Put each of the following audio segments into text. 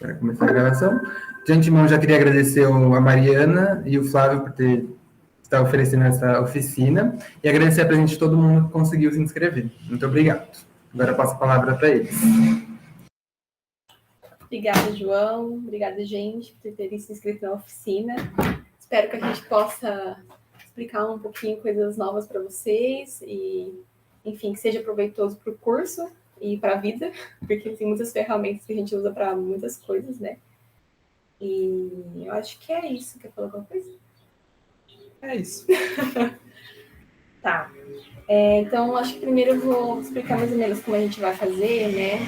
para começar a gravação. De antemão, já queria agradecer a Mariana e o Flávio por estar oferecendo essa oficina e agradecer a presença de todo mundo que conseguiu se inscrever. Muito obrigado. Agora eu passo a palavra para eles. Obrigada, João. Obrigada, gente, por terem se inscrito na oficina. Espero que a gente possa explicar um pouquinho coisas novas para vocês e, enfim, que seja proveitoso para o curso e para a vida, porque tem muitas ferramentas que a gente usa para muitas coisas, né? E eu acho que é isso. Quer falar alguma coisa? É isso. Tá. Então, acho que primeiro eu vou explicar mais ou menos como a gente vai fazer, né?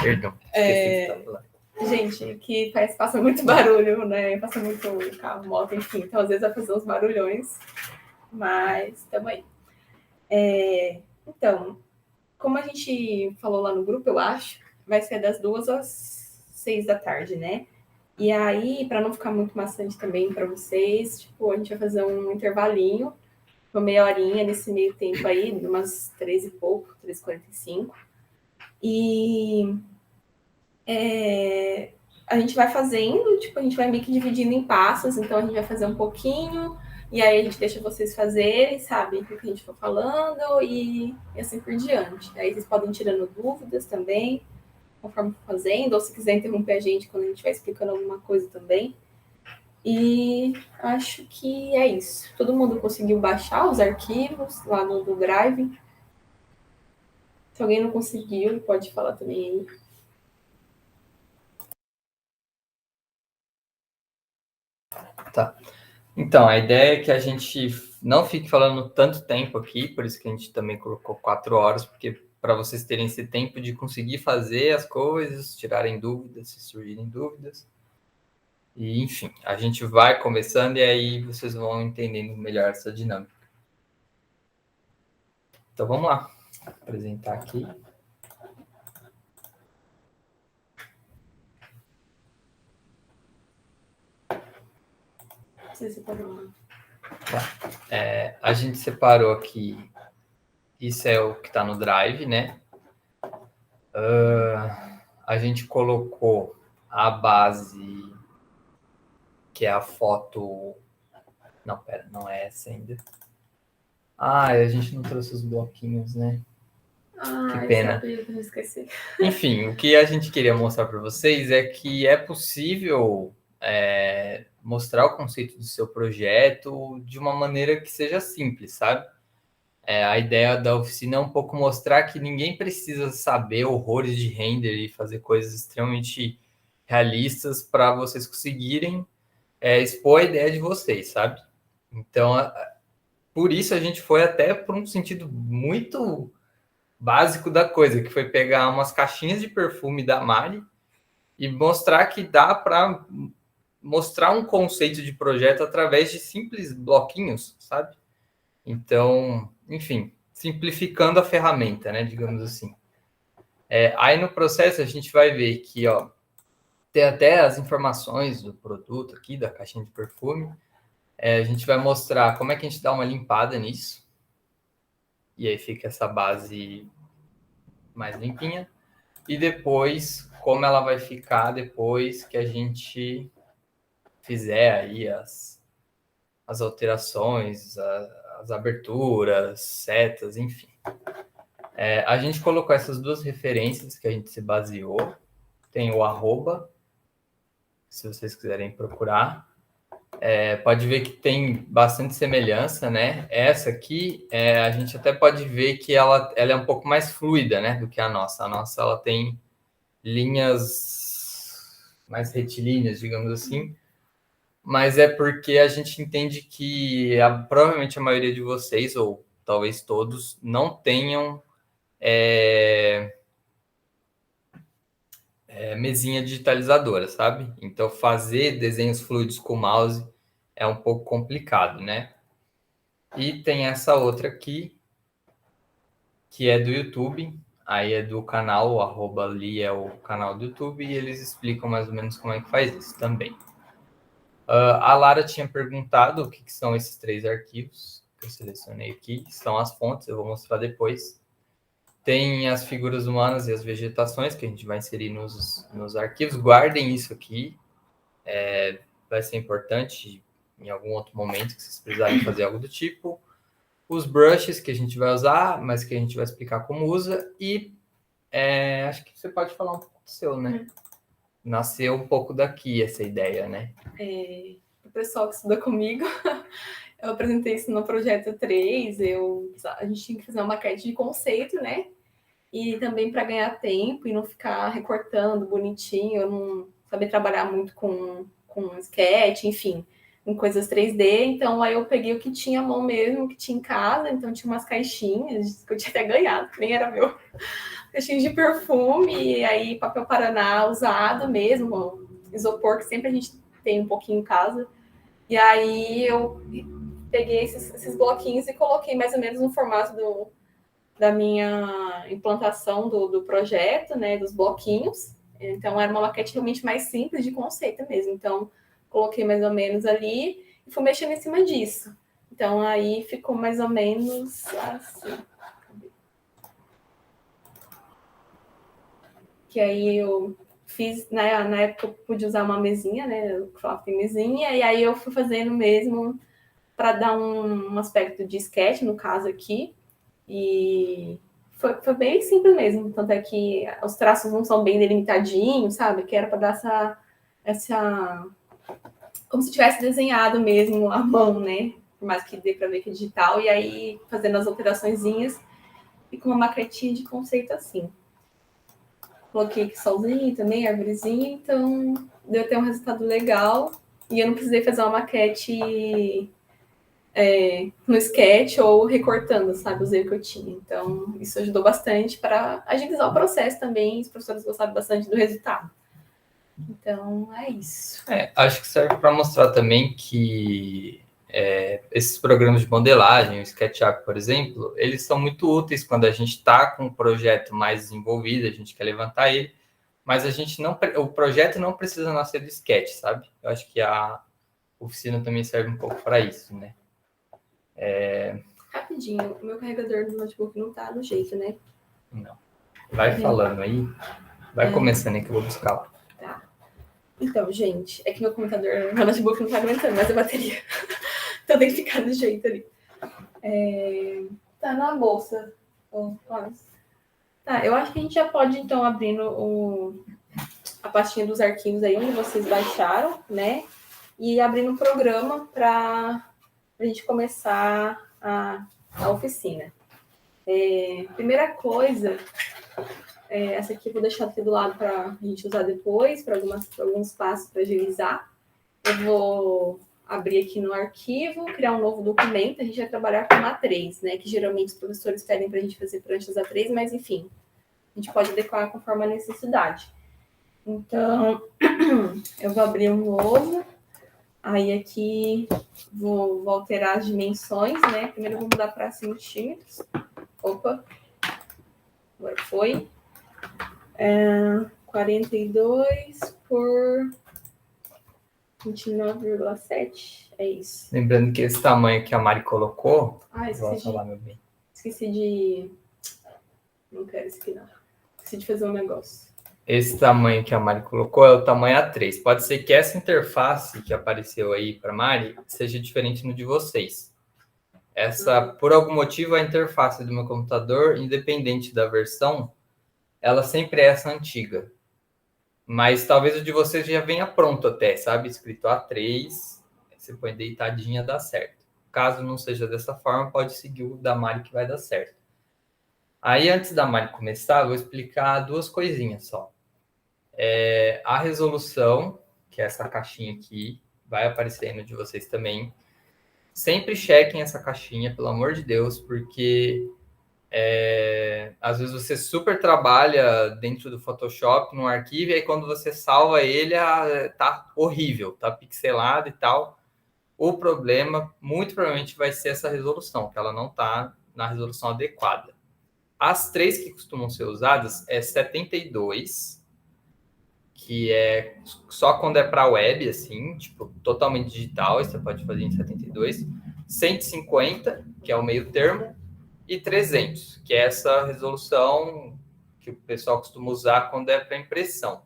Perdão. Gente, que passa muito barulho, né? Passa muito carro, moto, enfim. Então, às vezes vai fazer uns barulhões, mas estamos aí. Então, como a gente falou lá no grupo, eu acho, vai ser das 2 às 6 da tarde, né? E aí, para não ficar muito maçante também para vocês, tipo, a gente vai fazer um intervalinho, uma meia horinha nesse meio tempo aí, umas 3 e pouco, 3h45. E a gente vai fazendo, tipo, a gente vai meio que dividindo em passos, então a gente vai fazer um pouquinho, e aí a gente deixa vocês fazerem, sabe, o que a gente for falando, e assim por diante. Aí vocês podem ir tirando dúvidas também, conforme for fazendo, ou se quiser interromper a gente quando a gente vai explicando alguma coisa também. E acho que é isso. Todo mundo conseguiu baixar os arquivos lá no Drive? Se alguém não conseguiu, pode falar também aí. Tá. Então, a ideia é que a gente não fique falando tanto tempo aqui, por isso que a gente também colocou 4 horas, porque para vocês terem esse tempo de conseguir fazer as coisas, tirarem dúvidas, se surgirem dúvidas. E, enfim, a gente vai começando e aí vocês vão entendendo melhor essa dinâmica. Então, vamos lá. Vou apresentar aqui. Você separou. Tá. A gente separou aqui, isso é o que está no Drive, né? A gente colocou a base, que é a foto... Não, pera, não é essa ainda. A gente não trouxe os bloquinhos, né? Que pena. Eu esqueci. Enfim, o que a gente queria mostrar para vocês é que é possível mostrar o conceito do seu projeto de uma maneira que seja simples, sabe? A ideia da oficina é um pouco mostrar que ninguém precisa saber horrores de render e fazer coisas extremamente realistas para vocês conseguirem expor a ideia de vocês, sabe? Então, por isso a gente foi até por um sentido muito básico da coisa, que foi pegar umas caixinhas de perfume da Mari e mostrar que dá para mostrar um conceito de projeto através de simples bloquinhos, sabe? Então, enfim, simplificando a ferramenta, né, digamos assim. Aí no processo a gente vai ver que, ó, tem até as informações do produto aqui, da caixinha de perfume. A gente vai mostrar como é que a gente dá uma limpada nisso. E aí fica essa base mais limpinha. E depois, como ela vai ficar depois que a gente fizer aí as alterações, as aberturas, setas, enfim. A gente colocou essas duas referências que a gente se baseou. Tem o @, se vocês quiserem procurar. Pode ver que tem bastante semelhança, né? Essa aqui, a gente até pode ver que ela é um pouco mais fluida, né, do que a nossa. A nossa, ela tem linhas mais retilíneas, digamos assim, mas é porque a gente entende que provavelmente a maioria de vocês, ou talvez todos, não tenham mesinha digitalizadora, sabe? Então, fazer desenhos fluidos com mouse é um pouco complicado, né? E tem essa outra aqui, que é do YouTube, aí é do canal, @ali é o canal do YouTube, e eles explicam mais ou menos como é que faz isso também. A Lara tinha perguntado o que são esses 3 arquivos, eu selecionei aqui, são as fontes, eu vou mostrar depois. Tem as figuras humanas e as vegetações que a gente vai inserir nos arquivos. Guardem isso aqui, vai ser importante em algum outro momento que vocês precisarem fazer algo do tipo. Os brushes que a gente vai usar, mas que a gente vai explicar como usa. E acho que você pode falar um pouco do seu, né? Nasceu um pouco daqui essa ideia, né? O pessoal que estuda comigo, eu apresentei isso no projeto 3, a gente tinha que fazer uma maquete de conceito, né? E também para ganhar tempo e não ficar recortando bonitinho, eu não saber trabalhar muito com sketch, enfim, em coisas 3D. Então, aí eu peguei o que tinha à mão mesmo, que tinha em casa. Então, tinha umas caixinhas que eu tinha até ganhado, nem era meu. Caixinhas de perfume, e aí papel Paraná usado mesmo, isopor, que sempre a gente tem um pouquinho em casa. E aí eu peguei esses bloquinhos e coloquei mais ou menos no formato da minha implantação do projeto, né, dos bloquinhos. Então, era uma maquete realmente mais simples, de conceito mesmo. Então, coloquei mais ou menos ali e fui mexendo em cima disso. Então, aí ficou mais ou menos assim. Que aí eu fiz, na época eu pude usar uma mesinha, né, eu falava que tem mesinha, e aí eu fui fazendo mesmo para dar um aspecto de sketch, no caso aqui. E foi bem simples mesmo, tanto é que os traços não são bem delimitadinhos, sabe? Que era para dar essa como se tivesse desenhado mesmo à mão, né? Por mais que dê para ver que é digital, e aí fazendo as alteraçõezinhas e com uma maquetinha de conceito assim. Coloquei aqui solzinho também, arvorezinha, então deu até um resultado legal. E eu não precisei fazer uma maquete no sketch ou recortando, sabe, os erros que eu tinha. Então, isso ajudou bastante para agilizar o processo também. Os professores gostaram bastante do resultado. Então, é isso. Acho que serve para mostrar também que esses programas de modelagem, o SketchUp, por exemplo, eles são muito úteis quando a gente está com um projeto mais desenvolvido, a gente quer levantar ele, mas o projeto não precisa nascer do sketch, sabe? Eu acho que a oficina também serve um pouco para isso, né? Rapidinho, o meu carregador do notebook não tá no jeito, né? Não. Vai falando aí, vai começando aí que eu vou buscar lá. Tá. Então, gente, é que meu notebook não tá aguentando mais a bateria. Então tem que ficar do jeito ali. Tá na bolsa. Tá, eu acho que a gente já pode, então, abrindo a pastinha dos arquivos aí, onde vocês baixaram, né? E abrindo um programa para a gente começar a oficina. Primeira coisa, essa aqui eu vou deixar aqui do lado para a gente usar depois, para alguns passos para agilizar. Eu vou abrir aqui no arquivo, criar um novo documento. A gente vai trabalhar com uma A3, né? Que geralmente os professores pedem para a gente fazer pranchas A3, mas enfim, a gente pode adequar conforme a necessidade. Então, eu vou abrir um novo. Aí aqui vou alterar as dimensões, né? Primeiro eu vou mudar para centímetros. Opa, agora foi. 42 por 29,7. É isso. Lembrando que esse tamanho que a Mari colocou... Esqueci de... Não quero esse aqui, não. Esqueci de fazer um negócio. Esse tamanho que a Mari colocou é o tamanho A3. Pode ser que essa interface que apareceu aí para a Mari seja diferente no de vocês. Por algum motivo, a interface do meu computador, independente da versão, ela sempre é essa antiga. Mas talvez o de vocês já venha pronto até, sabe? Escrito A3, você põe deitadinha, dá certo. Caso não seja dessa forma, pode seguir o da Mari que vai dar certo. Aí, antes da Mari começar, eu vou explicar duas coisinhas só. A resolução, que é essa caixinha aqui, vai aparecer aí no de vocês também. Sempre chequem essa caixinha, pelo amor de Deus, porque às vezes você super trabalha dentro do Photoshop, num arquivo, e aí quando você salva ele, tá horrível, tá pixelado e tal. O problema, muito provavelmente, vai ser essa resolução, que ela não tá na resolução adequada. As 3 que costumam ser usadas é 72, que é só quando é para web, assim, tipo, totalmente digital, você pode fazer em 72. 150, que é o meio termo, e 300, que é essa resolução que o pessoal costuma usar quando é para impressão.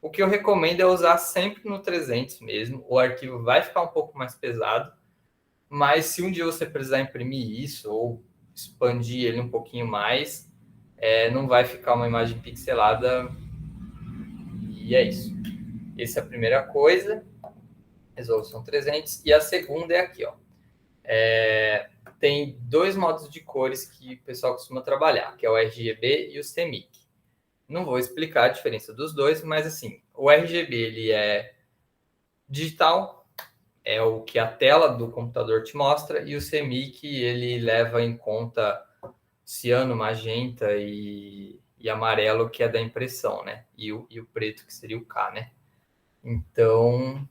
O que eu recomendo é usar sempre no 300 mesmo. O arquivo vai ficar um pouco mais pesado, mas se um dia você precisar imprimir isso ou expandir ele um pouquinho mais, não vai ficar uma imagem pixelada. E é isso. Essa é a primeira coisa, resolução 300. E a segunda é aqui, ó. Tem 2 modos de cores que o pessoal costuma trabalhar, que é o RGB e o CMYK. Não vou explicar a diferença dos dois, mas assim, o RGB ele é digital, é o que a tela do computador te mostra, e o CMYK ele leva em conta ciano, magenta e amarelo, que é da impressão, né? E o preto, que seria o K, né? Então,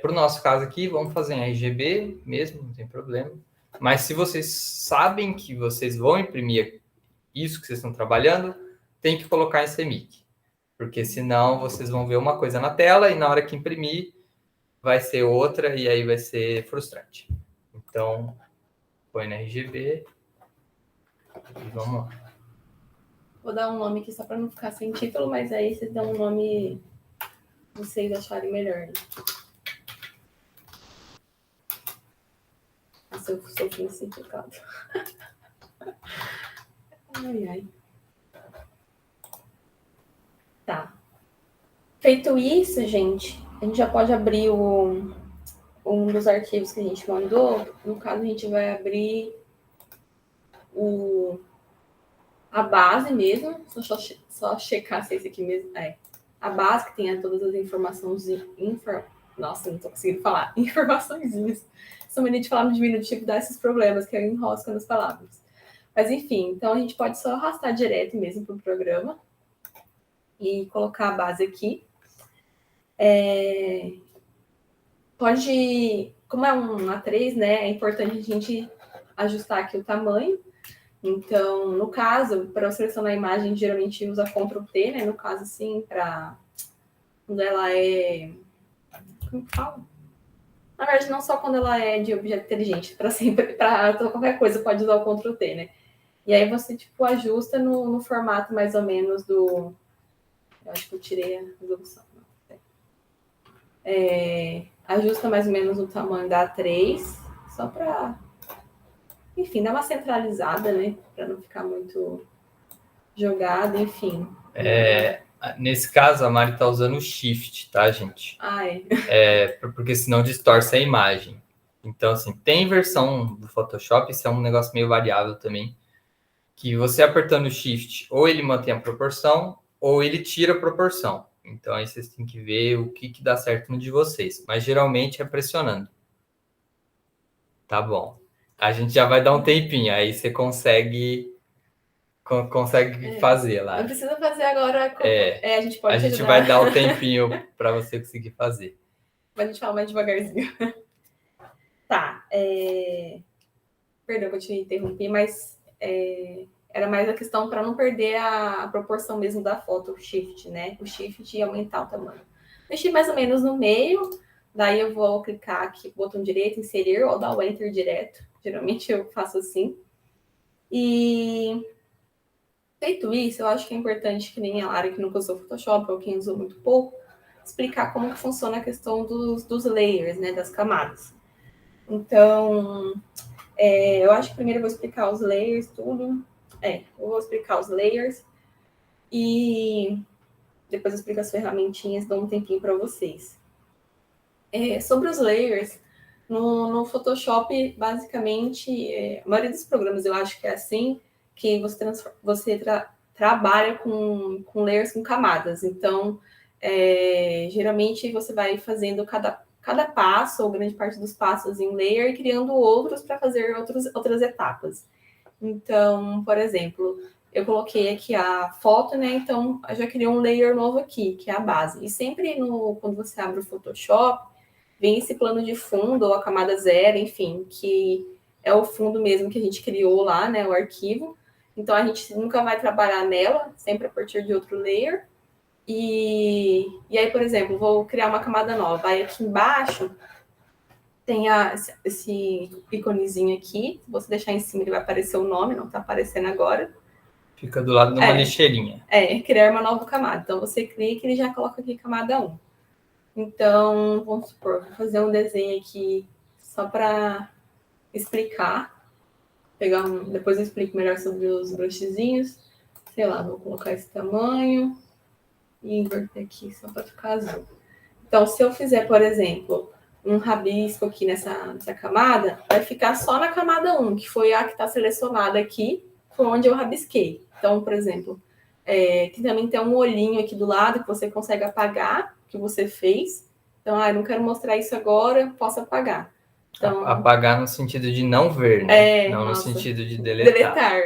para o nosso caso aqui, vamos fazer em RGB mesmo, não tem problema. Mas se vocês sabem que vocês vão imprimir isso que vocês estão trabalhando, tem que colocar em CMYK. Porque senão vocês vão ver uma coisa na tela e na hora que imprimir vai ser outra e aí vai ser frustrante. Então, põe na RGB e vamos lá. Vou dar um nome aqui só para não ficar sem título, mas aí vocês dão um nome que vocês acharem melhor. Né? Nossa, eu sou simplificado. Ai. Tá. Feito isso, gente, a gente já pode abrir um dos arquivos que a gente mandou. No caso, a gente vai abrir a base mesmo. Só checar se é esse aqui mesmo. A base que tem todas as informações. Nossa, não tô conseguindo falar. Informaçõezinhas. Sou menina de falar no diminutivo, dá esses problemas que eu enrosco nas palavras. Mas enfim, então a gente pode só arrastar direto mesmo para o programa e colocar a base aqui. Como é um A3, né, é importante a gente ajustar aqui o tamanho. Então, no caso, para selecionar a imagem, geralmente usa Ctrl+T, né? No caso, assim, para quando ela é... Como que fala? Na verdade, não só quando ela é de objeto inteligente, para qualquer coisa pode usar o Ctrl+T, né? E aí você, tipo, ajusta no formato mais ou menos do... Eu acho que eu tirei a resolução. Ajusta mais ou menos o tamanho da A3, só para, enfim, dar uma centralizada, né? Para não ficar muito jogado, enfim. Nesse caso, a Mari está usando o Shift, tá, gente? Porque senão distorce a imagem. Então, assim, tem versão do Photoshop, isso é um negócio meio variável também, que você apertando o Shift, ou ele mantém a proporção, ou ele tira a proporção. Então, aí vocês têm que ver o que dá certo no de vocês. Mas, geralmente, é pressionando. Tá bom. A gente já vai dar um tempinho, aí você consegue fazer lá. Não precisa fazer agora. A gente pode A gente vai dar um tempinho para você conseguir fazer. Mas a gente fala mais devagarzinho. Tá. Perdão que eu te interrompi, mas era mais a questão para não perder a proporção mesmo da foto, o Shift, né? O Shift e aumentar o tamanho. Deixei mais ou menos no meio, daí eu vou clicar aqui, botão direito, inserir, ou dar o Enter direto. Geralmente eu faço assim. E feito isso, eu acho que é importante, que nem a Lara que nunca usou Photoshop, ou quem usou muito pouco, explicar como que funciona a questão dos layers, né? Das camadas. Então, eu acho que primeiro eu vou explicar os layers, tudo. Eu vou explicar os layers e depois eu explico as ferramentinhas, dou um tempinho para vocês. Sobre os layers, no Photoshop, basicamente, a maioria dos programas eu acho que é assim, que você trabalha com layers, com camadas. Então, geralmente você vai fazendo cada passo, ou grande parte dos passos em layer, e criando outros para fazer outras etapas. Então, por exemplo, eu coloquei aqui a foto, né? Então, eu já criei um layer novo aqui, que é a base. E sempre quando você abre o Photoshop, vem esse plano de fundo, ou a camada 0, enfim, que é o fundo mesmo que a gente criou lá, né? O arquivo. Então, a gente nunca vai trabalhar nela, sempre a partir de outro layer. E aí, por exemplo, vou criar uma camada nova. Aí aqui embaixo tem esse íconezinho aqui. Se você deixar em cima, ele vai aparecer o nome, não está aparecendo agora. Fica do lado de uma lixeirinha. Criar uma nova camada. Então, você clica e ele já coloca aqui camada 1. Então, vamos supor, vou fazer um desenho aqui só para explicar. Depois eu explico melhor sobre os brochezinhos. Sei lá, vou colocar esse tamanho e inverter aqui só para ficar azul. Então, se eu fizer, por exemplo, um rabisco aqui nessa camada, vai ficar só na camada 1, que foi a que está selecionada aqui, foi onde eu rabisquei. Então, por exemplo, também tem um olhinho aqui do lado que você consegue apagar, que você fez. Então, eu não quero mostrar isso agora, posso apagar. Então, apagar no sentido de não ver, né? Não no sentido de deletar.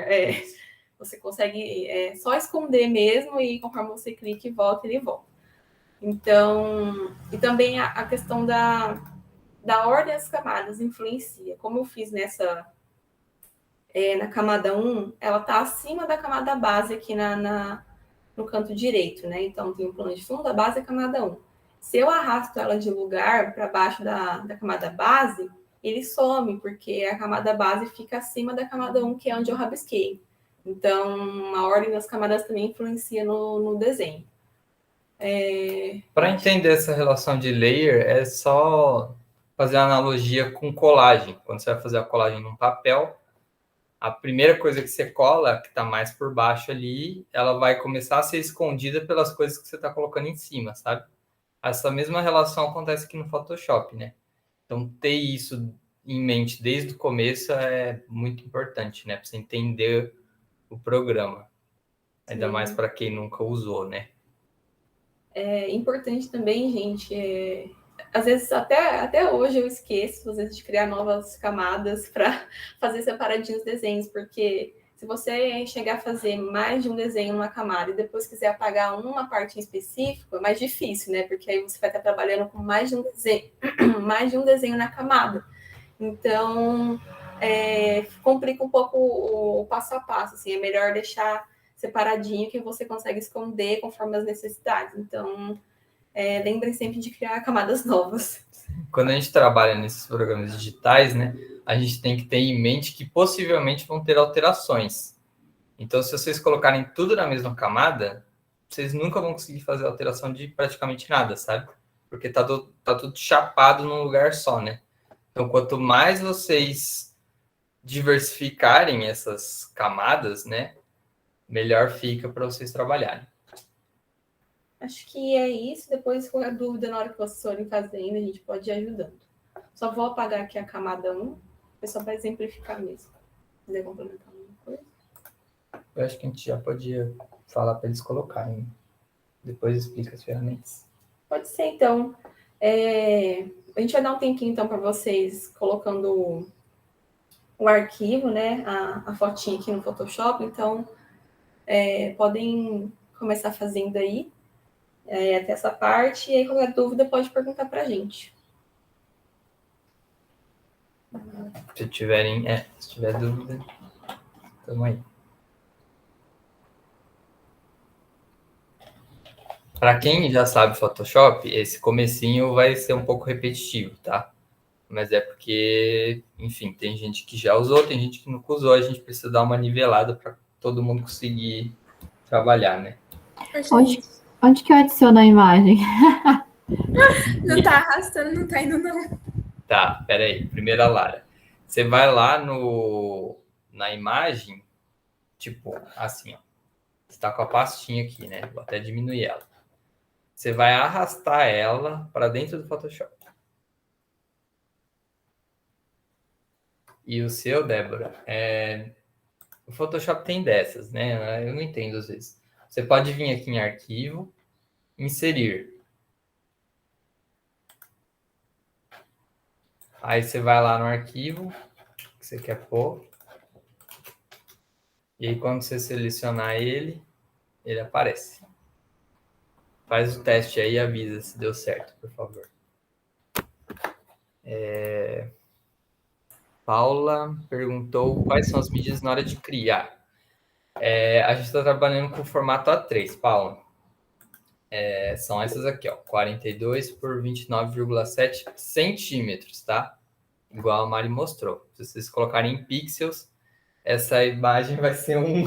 Você consegue só esconder mesmo e conforme você clica e volta, ele volta. Então, e também a questão da ordem das camadas influencia. Como eu fiz na camada 1, ela está acima da camada base aqui no canto direito, né? Então, tem o plano de fundo, a base é a camada 1. Se eu arrasto ela de lugar para baixo da camada base, ele some, porque a camada base fica acima da camada 1, que é onde eu rabisquei. Então, a ordem das camadas também influencia no desenho. Para entender essa relação de layer, é só fazer a analogia com colagem. Quando você vai fazer a colagem num papel, a primeira coisa que você cola, que está mais por baixo ali, ela vai começar a ser escondida pelas coisas que você está colocando em cima, sabe? Essa mesma relação acontece aqui no Photoshop, né? Então, ter isso em mente desde o começo é muito importante, né? Para você entender o programa. Ainda mais para quem nunca usou, né? É importante também, gente, às vezes até hoje eu esqueço, às vezes, de criar novas camadas para fazer separadinho os desenhos, porque se você chegar a fazer mais de um desenho numa camada e depois quiser apagar uma parte em específico, é mais difícil, né? Porque aí você vai estar trabalhando com mais de um desenho na camada. Então, complica um pouco o passo a passo, assim, é melhor deixar separadinho que você consegue esconder conforme as necessidades. Então, lembrem sempre de criar camadas novas. Quando a gente trabalha nesses programas digitais, né, a gente tem que ter em mente que possivelmente vão ter alterações. Então, se vocês colocarem tudo na mesma camada, vocês nunca vão conseguir fazer alteração de praticamente nada, sabe? Porque tá tudo chapado num lugar só, né? Então, quanto mais vocês diversificarem essas camadas, né, melhor fica para vocês trabalharem. Acho que é isso. Depois, com a dúvida, na hora que vocês forem fazendo, a gente pode ir ajudando. Só vou apagar aqui a camada 1, só para exemplificar mesmo. Se quiser complementar alguma coisa. Eu acho que a gente já podia falar para eles colocarem. Depois explica as ferramentas. Pode ser, então. A gente vai dar um tempinho, então, para vocês colocando o arquivo, né? A fotinha aqui no Photoshop. Então, podem começar fazendo aí. Até essa parte, e aí qualquer dúvida pode perguntar para a gente. Se tiver dúvida, tamo aí. Para quem já sabe Photoshop, esse comecinho vai ser um pouco repetitivo, tá? Mas é porque, enfim, tem gente que já usou, tem gente que nunca usou, a gente precisa dar uma nivelada para todo mundo conseguir trabalhar, né? Onde que eu adiciono a imagem? Não tá arrastando, não tá indo, não. Tá, peraí. Primeira, Lara. Você vai lá na imagem, tipo, assim, ó. Você tá com a pastinha aqui, né? Vou até diminuir ela. Você vai arrastar ela para dentro do Photoshop. E o seu, Débora, o Photoshop tem dessas, né? Eu não entendo às vezes. Você pode vir aqui em arquivo, inserir. Aí você vai lá no arquivo que você quer pôr. E aí quando você selecionar ele aparece. Faz o teste aí e avisa se deu certo, por favor. Paula perguntou quais são as medidas na hora de criar. A gente está trabalhando com o formato A3, Paula. São essas aqui, ó, 42 por 29,7 centímetros, tá? igual a Mari mostrou. Se vocês colocarem em pixels, essa imagem vai ser um,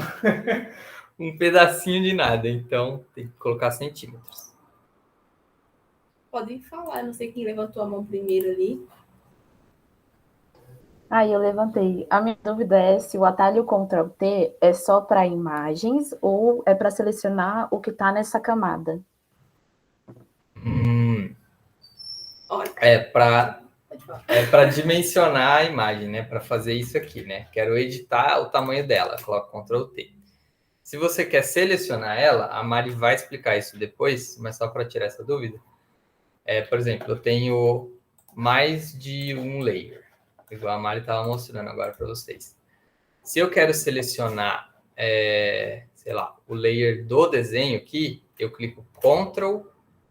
um pedacinho de nada. Então, tem que colocar centímetros. Podem falar, não sei quem levantou a mão primeiro ali. Eu levantei. A minha dúvida é se o atalho Ctrl T é só para imagens ou é para selecionar o que está nessa camada. Olha, É para pode falar. dimensionar a imagem, né? Para fazer isso aqui, né? Quero editar o tamanho dela, coloco Ctrl T. Se você quer selecionar ela, a Mari vai explicar isso depois, mas só para tirar essa dúvida. Por exemplo, eu tenho mais de um layer, igual a Mari estava mostrando agora para vocês. Se eu quero selecionar, sei lá, o layer do desenho aqui, eu clico Ctrl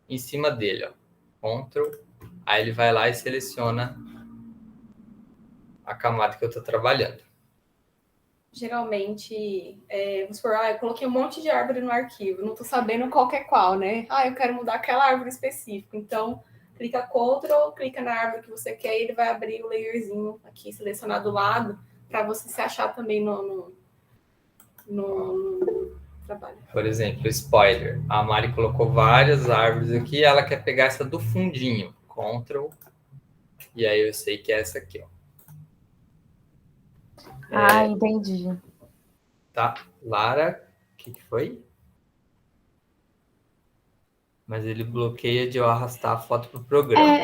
em cima dele, ó. Ctrl, aí ele vai lá e seleciona a camada que eu estou trabalhando. Geralmente, vamos supor, eu coloquei um monte de árvore no arquivo, não estou sabendo qual que é qual, né? Eu quero mudar aquela árvore específica. Então, clica Ctrl, clica na árvore que você quer e ele vai abrir o layerzinho aqui selecionado do lado para você se achar também no trabalho. Por exemplo, spoiler. A Mari colocou várias árvores aqui, ela quer pegar essa do fundinho. Ctrl, e aí eu sei que é essa aqui, ó. Entendi. Tá, Lara, o que foi? Mas ele bloqueia de eu arrastar a foto pro programa.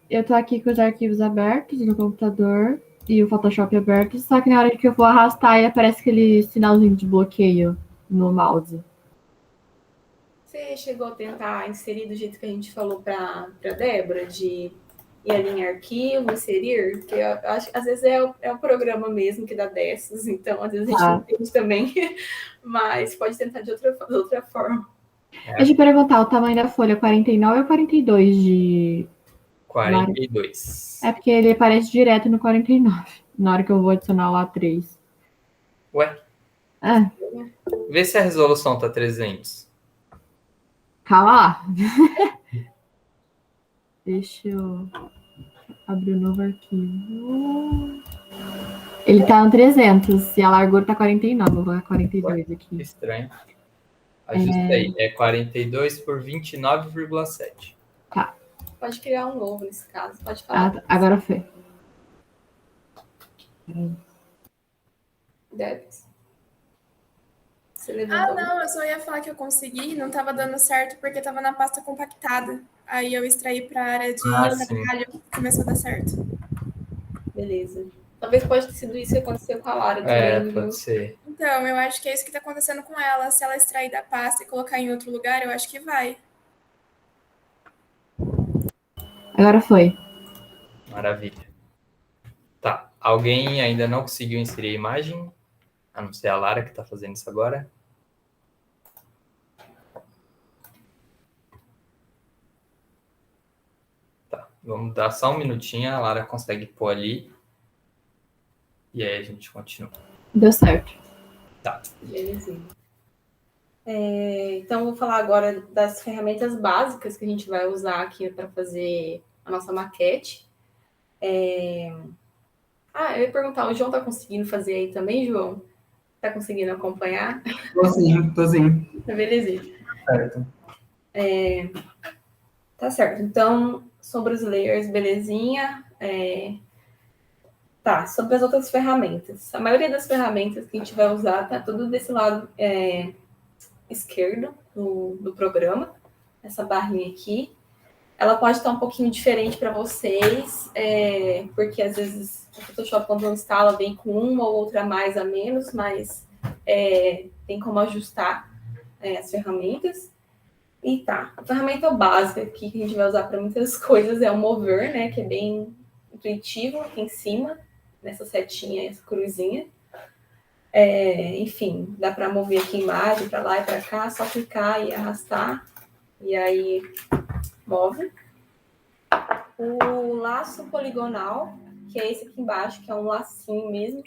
Eu tô aqui com os arquivos abertos no computador e o Photoshop aberto, só que na hora que eu vou arrastar, aí aparece aquele sinalzinho de bloqueio no mouse. Você chegou a tentar inserir do jeito que a gente falou para Débora, de ir ali em arquivo, inserir? Porque eu acho que às vezes é o programa mesmo que dá dessas, então às vezes a gente não entende também, mas pode tentar de outra forma. Deixa eu perguntar, o tamanho da folha é 49 ou 42 de... 42. É porque ele aparece direto no 49, na hora que eu vou adicionar o A3. Ué? Vê se a resolução tá 300. Calma lá. Deixa eu abrir um novo arquivo. Ele tá no 300 e a largura tá 49. Vou colocar 42 aqui. Estranho. Ajusta aí. É 42 por 29,7. Tá. Pode criar um novo nesse caso. Pode falar. Agora foi. Deve. Você levantou. Não, eu só ia falar que eu consegui, não estava dando certo porque estava na pasta compactada. Aí eu extraí para a área de trabalho e começou a dar certo. Beleza. Talvez pode ter sido isso que aconteceu com a Lara também. Pode ser. Então, eu acho que é isso que está acontecendo com ela. Se ela extrair da pasta e colocar em outro lugar, eu acho que vai. Agora foi. Maravilha. Tá. Alguém ainda não conseguiu inserir a imagem? A não ser a Lara que está fazendo isso agora. Tá. Vamos dar só um minutinho. A Lara consegue pôr ali. E aí a gente continua. Deu certo. Tá. Belezinha. Então, vou falar agora das ferramentas básicas que a gente vai usar aqui para fazer a nossa maquete. Eu ia perguntar, o João tá conseguindo fazer aí também, João? Tá conseguindo acompanhar? Tô sim. Belezinha. Certo. Tá certo. Então, sobre os layers, belezinha. Sobre as outras ferramentas. A maioria das ferramentas que a gente vai usar tá tudo desse lado esquerdo do programa. Essa barrinha aqui. Ela pode estar um pouquinho diferente para vocês, porque às vezes o Photoshop, quando instala, vem com uma ou outra a mais, a menos, mas tem como ajustar as ferramentas. E a ferramenta básica aqui que a gente vai usar para muitas coisas é o Mover, né, que é bem intuitivo aqui em cima, nessa setinha, essa cruzinha. Enfim, dá para mover aqui a imagem para lá e para cá, só clicar e arrastar, e aí move. O laço poligonal, que é esse aqui embaixo, que é um lacinho mesmo.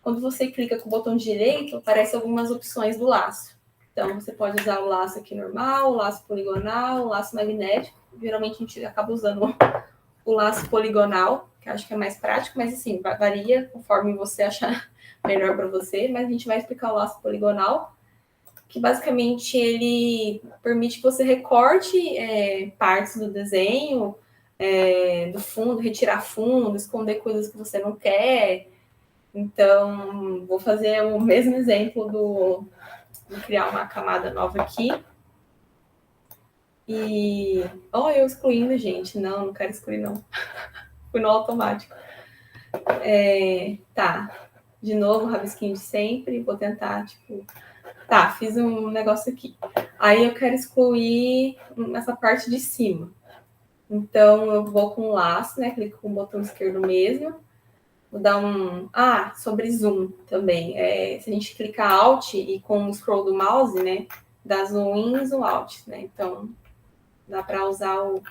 Quando você clica com o botão direito, aparecem algumas opções do laço. Então, você pode usar o laço aqui normal, o laço poligonal, o laço magnético. Geralmente, a gente acaba usando o laço poligonal, que eu acho que é mais prático, mas assim, varia conforme você achar melhor para você, mas a gente vai explicar o laço poligonal, que basicamente ele permite que você recorte partes do desenho, do fundo, retirar fundo, esconder coisas que você não quer. Então, vou fazer o mesmo exemplo do criar uma camada nova aqui. E... eu excluindo, gente. Não quero excluir, não. Fui no automático. Tá. De novo, rabisquinho de sempre. Vou tentar, Tá, fiz um negócio aqui. Aí eu quero excluir essa parte de cima. Então, eu vou com o laço, né? Clico com o botão esquerdo mesmo. Vou dar sobre zoom também. Se a gente clicar Alt e com o scroll do mouse, né? Dá zoom in e zoom out, né? Então, dá para usar o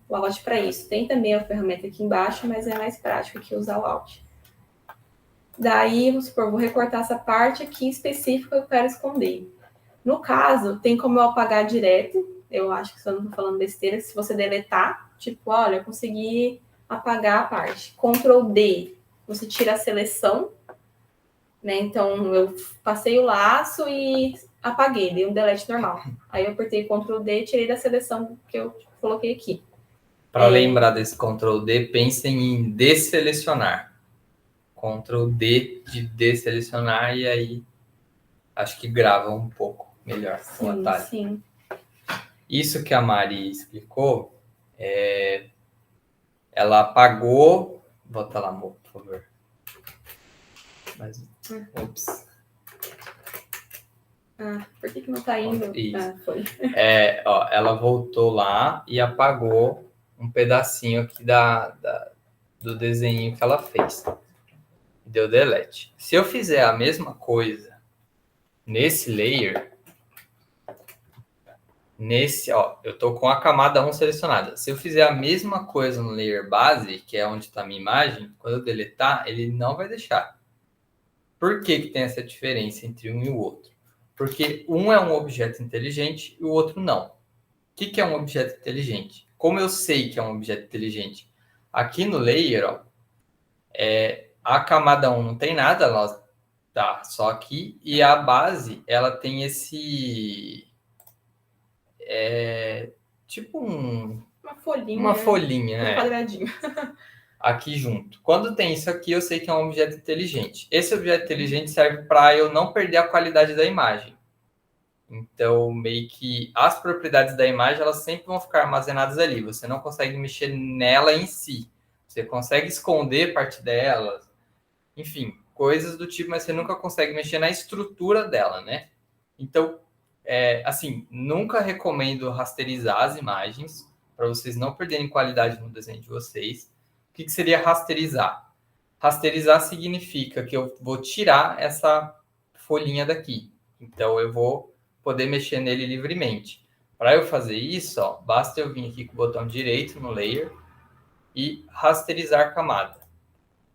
Alt para isso. Tem também a ferramenta aqui embaixo, mas é mais prático que usar o Alt. Daí, vamos supor, vou recortar essa parte aqui específica que eu quero esconder. No caso, tem como eu apagar direto. Eu acho que se eu não estou falando besteira, se você deletar, olha, eu consegui apagar a parte. Ctrl D, você tira a seleção, né? Então, eu passei o laço e apaguei, dei um delete normal. Aí eu apertei Ctrl D e tirei da seleção que eu coloquei aqui. Para lembrar desse Ctrl D, pensem em desselecionar. Ctrl D de desselecionar e aí acho que grava um pouco melhor o atalho. Sim. Isso que a Mari explicou, ela apagou... Bota lá, amor, por favor. Ops. Por que não tá indo? Isso. Foi. Ela voltou lá e apagou um pedacinho aqui do desenho que ela fez. Deu delete. Se eu fizer a mesma coisa nesse layer, eu tô com a camada 1 selecionada. Se eu fizer a mesma coisa no layer base, que é onde está a minha imagem, quando eu deletar, ele não vai deixar. Por que tem essa diferença entre um e o outro? Porque um é um objeto inteligente e o outro não. O que é um objeto inteligente? Como eu sei que é um objeto inteligente? Aqui no layer, a camada 1 não tem nada, ela tá só aqui, e a base, ela tem esse... uma folhinha, Um quadradinho. Aqui junto. Quando tem isso aqui, eu sei que é um objeto inteligente. Esse objeto inteligente serve para eu não perder a qualidade da imagem. Então, meio que as propriedades da imagem, elas sempre vão ficar armazenadas ali. Você não consegue mexer nela em si. Você consegue esconder parte dela, enfim, coisas do tipo, mas você nunca consegue mexer na estrutura dela, né? Então, nunca recomendo rasterizar as imagens para vocês não perderem qualidade no desenho de vocês. O que seria rasterizar? Rasterizar significa que eu vou tirar essa folhinha daqui. Então, eu vou poder mexer nele livremente. Para eu fazer isso, basta eu vir aqui com o botão direito no layer e rasterizar camada.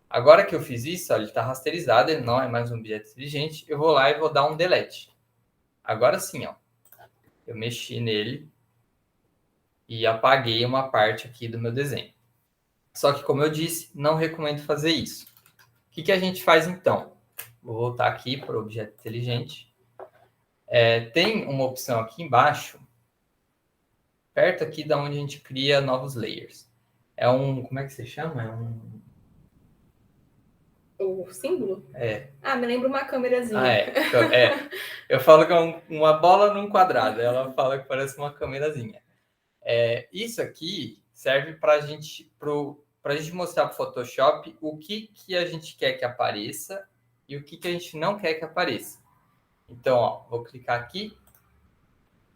Agora que eu fiz isso, ele está rasterizado, ele não é mais um objeto inteligente, eu vou lá e vou dar um delete. Agora sim, eu mexi nele e apaguei uma parte aqui do meu desenho. Só que, como eu disse, não recomendo fazer isso. O que a gente faz então? Vou voltar aqui para o objeto inteligente. Tem uma opção aqui embaixo, perto aqui da onde a gente cria novos layers. Como é que se chama? O símbolo? Me lembra uma câmerazinha. Eu falo que é uma bola num quadrado. Ela fala que parece uma câmerazinha. Isso aqui serve para a gente mostrar para o Photoshop o que a gente quer que apareça e o que a gente não quer que apareça. Então, vou clicar aqui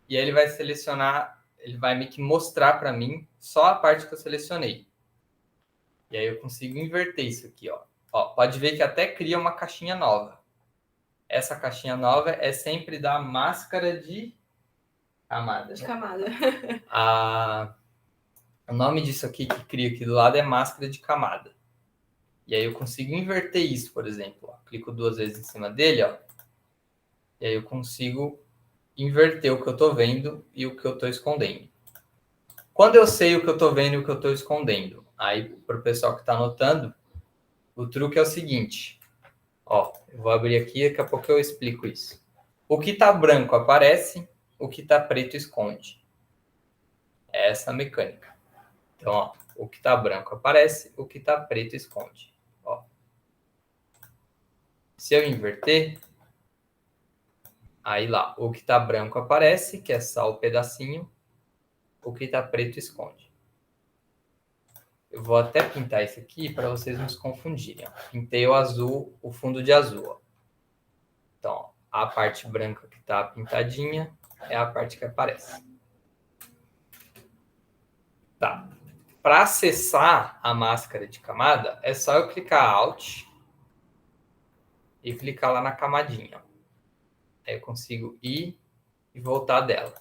e aí ele vai selecionar, ele vai meio que mostrar para mim só a parte que eu selecionei. E aí eu consigo inverter isso aqui, pode ver que até cria uma caixinha nova. Essa caixinha nova é sempre da máscara de camada. De camada. O nome disso aqui que cria aqui do lado é máscara de camada. E aí eu consigo inverter isso, por exemplo. Clico 2 vezes em cima dele, e aí eu consigo inverter o que eu estou vendo e o que eu estou escondendo. Quando eu sei o que eu estou vendo e o que eu estou escondendo, Aí, para o pessoal que está anotando, o truque é o seguinte. Ó, eu vou abrir aqui, daqui a pouco eu explico isso. O que está branco aparece, o que está preto esconde. É essa a mecânica. Então, ó, o que está branco aparece, o que está preto esconde. Ó. Se eu inverter, aí lá, o que está branco aparece, que é só o pedacinho, o que está preto esconde. Eu vou até pintar isso aqui para vocês não se confundirem. Ó. Pintei o azul, o fundo de azul. Ó. Então, ó, a parte branca que está pintadinha é a parte que aparece. Tá. Para acessar a máscara de camada, é só eu clicar Alt e clicar lá na camadinha. Ó. Aí eu consigo ir e voltar dela.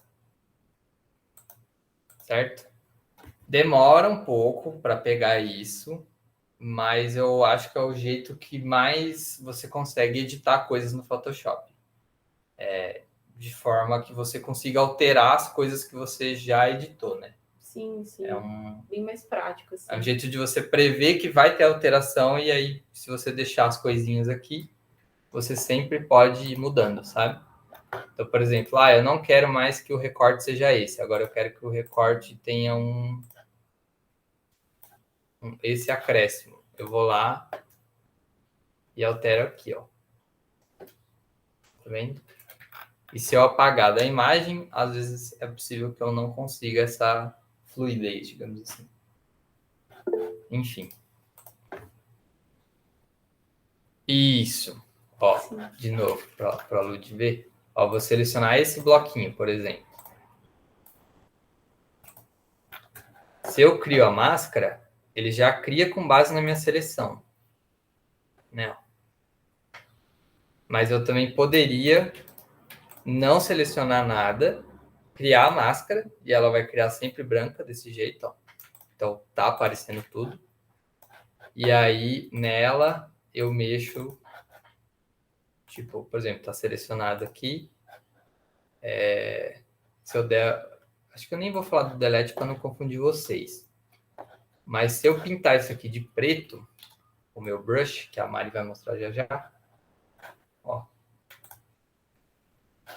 Certo? Demora um pouco para pegar isso, mas eu acho que é o jeito que mais você consegue editar coisas no Photoshop. De forma que você consiga alterar as coisas que você já editou, né? Sim, sim. É um Bem mais prático, assim. É um jeito de você prever que vai ter alteração e aí, se você deixar as coisinhas aqui, você sempre pode ir mudando, sabe? Então, por exemplo, eu não quero mais que o recorte seja esse. Agora eu quero que o recorte tenha esse acréscimo. Eu vou lá e altero aqui, ó. Tá vendo? E se eu apagar da imagem, às vezes é possível que eu não consiga essa fluidez, digamos assim. Enfim. Isso. Ó, de novo, para a Lud ver. Ó, vou selecionar esse bloquinho, por exemplo. Se eu crio a máscara, ele já cria com base na minha seleção. Né? Mas eu também poderia não selecionar nada, criar a máscara, e ela vai criar sempre branca, desse jeito, ó. Então, tá aparecendo tudo. E aí, nela, eu mexo... Tipo, por exemplo, tá selecionado aqui. Se eu der... Acho que eu nem vou falar do delete para não confundir vocês. Mas se eu pintar isso aqui de preto, o meu brush, que a Mari vai mostrar já já, ó. Tá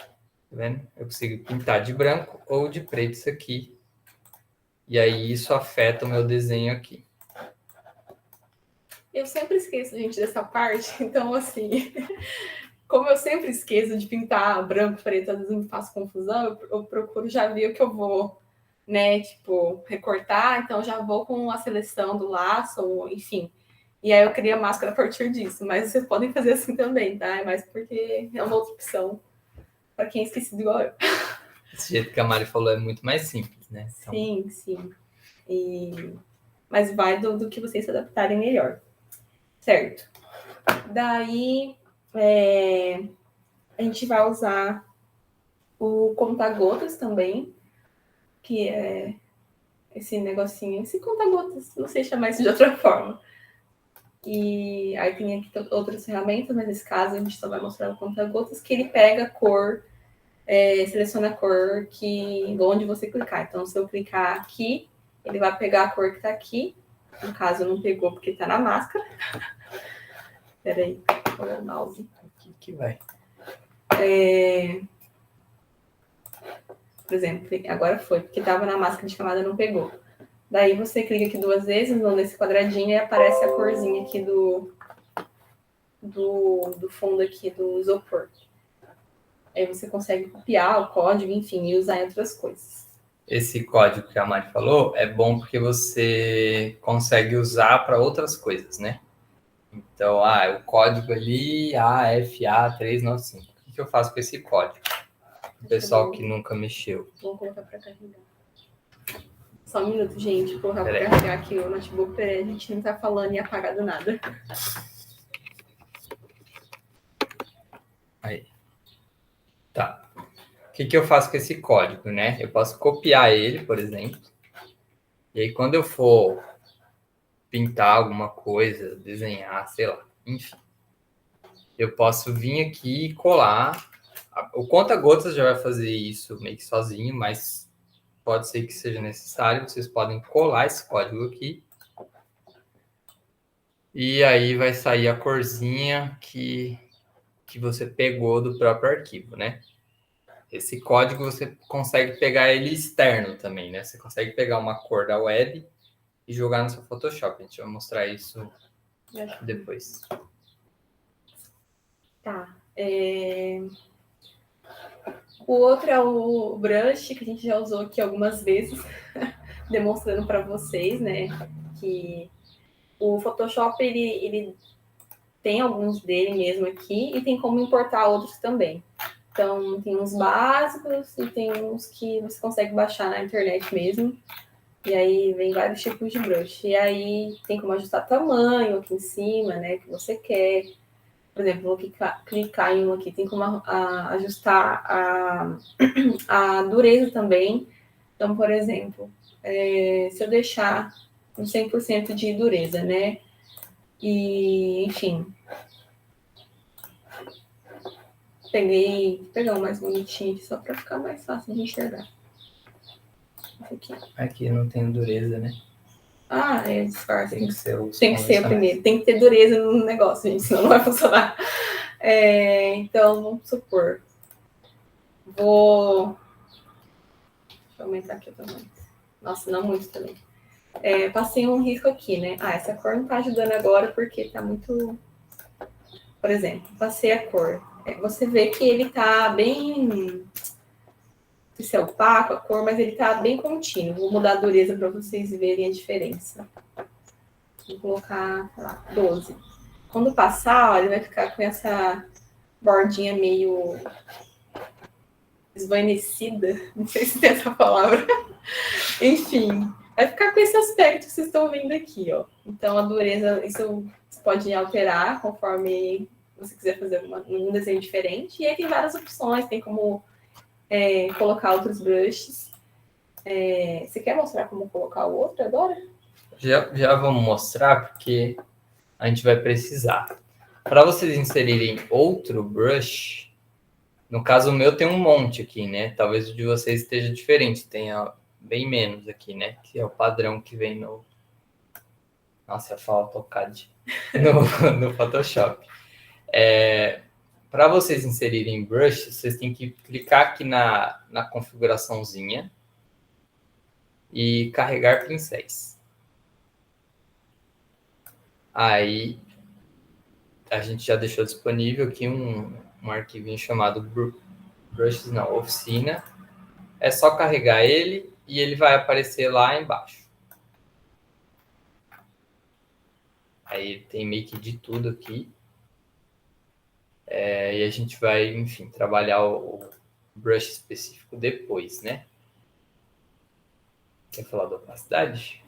vendo? Eu consigo pintar de branco ou de preto isso aqui. E aí isso afeta o meu desenho aqui. Eu sempre esqueço, gente, dessa parte. Então, assim, como eu sempre esqueço de pintar branco, preto, às vezes me faço confusão, eu procuro já ver o que eu vou, né, tipo, recortar. Então, já vou com a seleção do laço, enfim. E aí eu crio a máscara a partir disso. Mas vocês podem fazer assim também, tá? É mais porque é uma outra opção para quem é esquecido igual eu. Esse jeito que a Mari falou é muito mais simples, né? Então... Sim, sim. Mas vai do que vocês se adaptarem melhor. Certo. Daí, a gente vai usar o conta-gotas também, que é esse negocinho, esse conta-gotas, não sei chamar isso de outra forma. E aí tem aqui outras ferramentas, mas nesse caso a gente só vai mostrar o conta-gotas, que ele pega a cor, seleciona a cor onde você clicar. Então, se eu clicar aqui, ele vai pegar a cor que está aqui. No caso, não pegou porque está na máscara. Peraí, vou o mouse. Aqui que vai. Por exemplo, agora foi, porque estava na máscara de camada, não pegou. Daí você clica aqui 2 vezes nesse quadradinho e aparece a corzinha aqui do fundo aqui do isopor. Aí você consegue copiar o código, enfim, e usar em outras coisas. Esse código que a Mari falou é bom porque você consegue usar para outras coisas, né? Então, o código ali, AFA395. O que eu faço com esse código? O pessoal que nunca mexeu. Vou colocar para carregar. Só um minuto, gente. Vou colocar para carregar aqui o notebook. A gente não tá falando e apagado nada. Aí. Tá. O que eu faço com esse código, né? Eu posso copiar ele, por exemplo. E aí, quando eu for pintar alguma coisa, desenhar, sei lá, enfim. Eu posso vir aqui e colar. O conta-gotas já vai fazer isso meio que sozinho, mas pode ser que seja necessário. Vocês podem colar esse código aqui E aí vai sair a corzinha que você pegou do próprio arquivo, né? Esse código você consegue pegar ele externo também, né? Você consegue pegar uma cor da web e jogar no seu Photoshop. A gente vai mostrar isso depois. Tá. O outro é o brush, que a gente já usou aqui algumas vezes, demonstrando para vocês, né? Que o Photoshop, ele tem alguns dele mesmo aqui e tem como importar outros também. Então, tem uns básicos e tem uns que você consegue baixar na internet mesmo. E aí vem vários tipos de brush. E aí tem como ajustar tamanho aqui em cima, né? Que você quer. Por exemplo, vou clicar em um aqui, tem como ajustar a dureza também. Então, por exemplo, se eu deixar um 100% de dureza, né? E, enfim. Vou pegar um mais bonitinho aqui, só para ficar mais fácil de enxergar. Aqui não tem dureza, né? É disfarce. Tem que ser Tem que ser primeiro. Tem que ter dureza no negócio, gente, senão não vai funcionar. Então, vamos supor. Deixa eu aumentar aqui o tamanho. Nossa, não muito também. Passei um risco aqui, né? Essa cor não tá ajudando agora porque tá muito... Por exemplo, passei a cor. Você vê que ele tá bem... Não sei se é opaco a cor, mas ele tá bem contínuo. Vou mudar a dureza para vocês verem a diferença. Vou colocar, sei lá, 12. Quando passar, ó, ele vai ficar com essa bordinha meio esvanecida. Não sei se tem essa palavra. Enfim, vai ficar com esse aspecto que vocês estão vendo aqui, ó. Então, a dureza, isso você pode alterar conforme você quiser fazer um desenho diferente. E aí tem várias opções, tem como colocar outros brushes. Você quer mostrar como colocar o outro agora? Já vamos mostrar, porque a gente vai precisar. Para vocês inserirem outro brush, no caso o meu tem um monte aqui, né? Talvez o de vocês esteja diferente, tenha bem menos aqui, né? Que é o padrão que vem no... Nossa, falta o CAD no Photoshop. Para vocês inserirem brush, vocês têm que clicar aqui na configuraçãozinha e carregar pincéis. Aí a gente já deixou disponível aqui um arquivinho chamado brushes, não, oficina. É só carregar ele e ele vai aparecer lá embaixo. Aí tem meio que de tudo aqui. E a gente vai, enfim, trabalhar o brush específico depois, né? Quer falar da opacidade?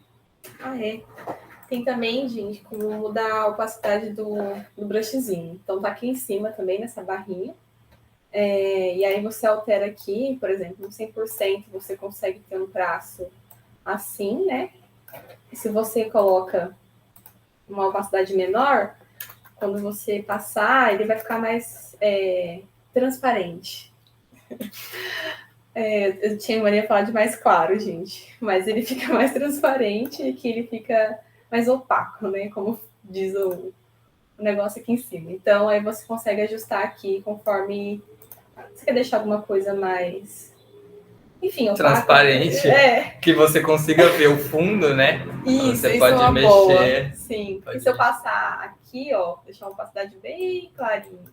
Tem também, gente, como mudar a opacidade do brushzinho. Então, tá aqui em cima também, nessa barrinha. E aí você altera aqui, por exemplo, no 100% você consegue ter um traço assim, né? E se você coloca uma opacidade menor, quando você passar, ele vai ficar mais transparente. Eu tinha mania de falar de mais claro, gente. Mas ele fica mais transparente e que ele fica mais opaco, né? Como diz o negócio aqui em cima. Então, aí você consegue ajustar aqui conforme... Você quer deixar alguma coisa mais... Enfim, opaco. Transparente. Que você consiga ver o fundo, né? Isso, você isso pode é uma mexer. Boa. Sim, porque se eu mexer. passar aqui, ó, deixar uma opacidade bem clarinha,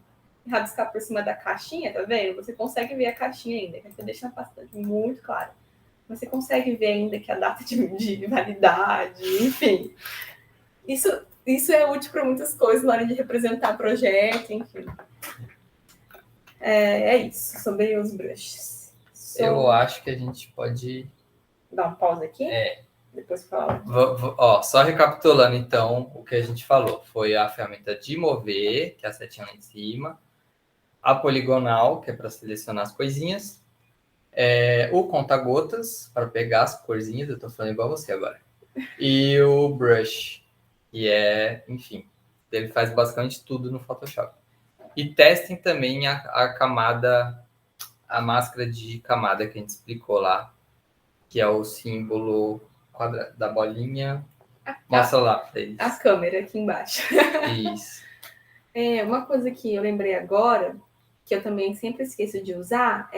e rabiscar por cima da caixinha, tá vendo? Você consegue ver a caixinha ainda, que você deixa uma opacidade muito clara. Você consegue ver ainda que a data de validade, enfim. Isso é útil para muitas coisas na hora de representar projeto, enfim. É isso, sobre os brushes. Eu acho que a gente pode... Dar uma pausa aqui? Depois falar. Só recapitulando, então, o que a gente falou. Foi a ferramenta de mover, que é a setinha lá em cima. A poligonal, que é para selecionar as coisinhas. O conta-gotas, para pegar as corzinhas. Eu estou falando igual você agora. E o brush, que enfim, ele faz basicamente tudo no Photoshop. E testem também a camada, a máscara de camada que a gente explicou lá, que é o símbolo da bolinha. Mostra lá pra eles. A câmera aqui embaixo. Isso. Uma coisa que eu lembrei agora, que eu também sempre esqueço de usar,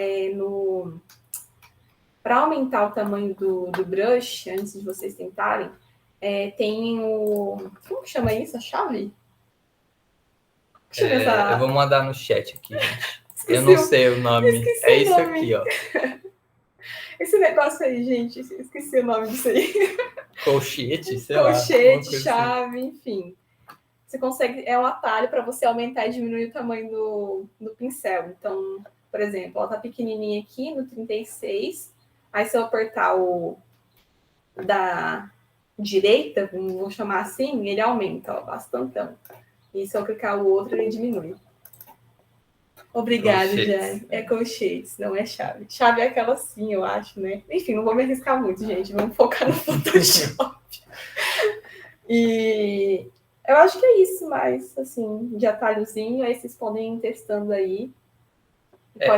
para aumentar o tamanho do brush, antes de vocês tentarem, tem o... Como que chama isso? A chave? Deixa eu ver Eu vou mandar no chat aqui, gente. Esqueci Eu não sei o nome. esqueci É o isso nome. aqui, ó. Esse negócio aí, gente, esqueci o nome disso aí. Colchete, sei lá. Colchete, alguma coisa chave, enfim. Você consegue, é um atalho para você aumentar e diminuir o tamanho do pincel. Então, por exemplo, ela tá pequenininha aqui no 36. Aí se eu apertar o da direita, vou chamar assim, ele aumenta, ó, bastantão. E se eu clicar o outro, ele diminui. Obrigada, Jé. É colchetes, não é chave. Chave é aquela assim, eu acho, né? Enfim, não vou me arriscar muito, gente. Vamos focar no Photoshop. E eu acho que é isso, mais assim, de atalhozinho. Aí vocês podem ir testando aí.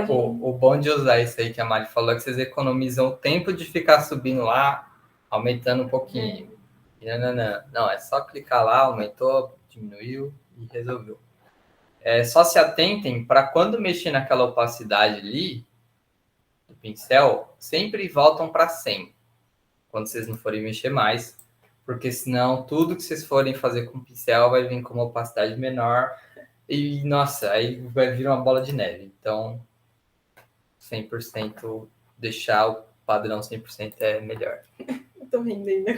O bom de usar isso aí que a Mari falou é que vocês economizam o tempo de ficar subindo lá, aumentando um pouquinho. Não, é só clicar lá, aumentou, diminuiu e resolveu. Só se atentem para quando mexer naquela opacidade ali do pincel, sempre voltam para 100, quando vocês não forem mexer mais, porque senão tudo que vocês forem fazer com o pincel vai vir com uma opacidade menor e, nossa, aí vai vir uma bola de neve. Então, 100%, deixar o padrão 100% é melhor. Eu tô rindo ainda.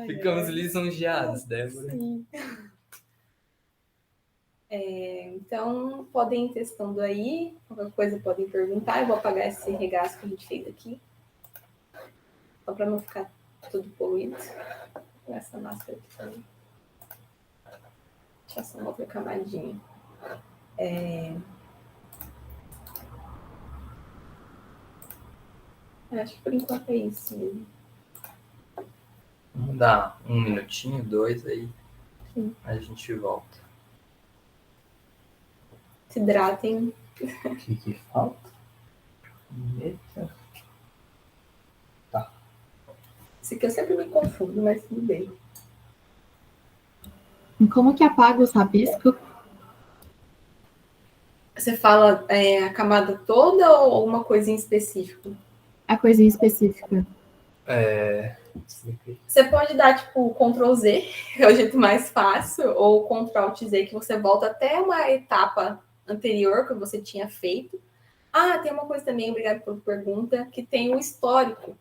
Ficamos lisonjeados, Débora. Sim. Então, podem ir testando aí. Qualquer coisa podem perguntar. Eu vou apagar esse regaço que a gente fez aqui. Só para não ficar tudo poluído. Com essa máscara aqui também. Deixa só uma outra camadinha. Acho que por enquanto é isso mesmo. Vamos dar 1 minutinho, 2 aí. Sim. A gente volta. Se hidratem. O que falta? Eita. Tá. Isso aqui eu sempre me confundo, mas tudo bem. E como que apaga os rabiscos? Você fala a camada toda ou uma coisinha específica? A coisinha específica. Você pode dar, tipo, Ctrl Z, que é o jeito mais fácil, ou Ctrl Alt Z, que você volta até uma etapa anterior que você tinha feito. Tem uma coisa também, obrigada pela pergunta, que tem o histórico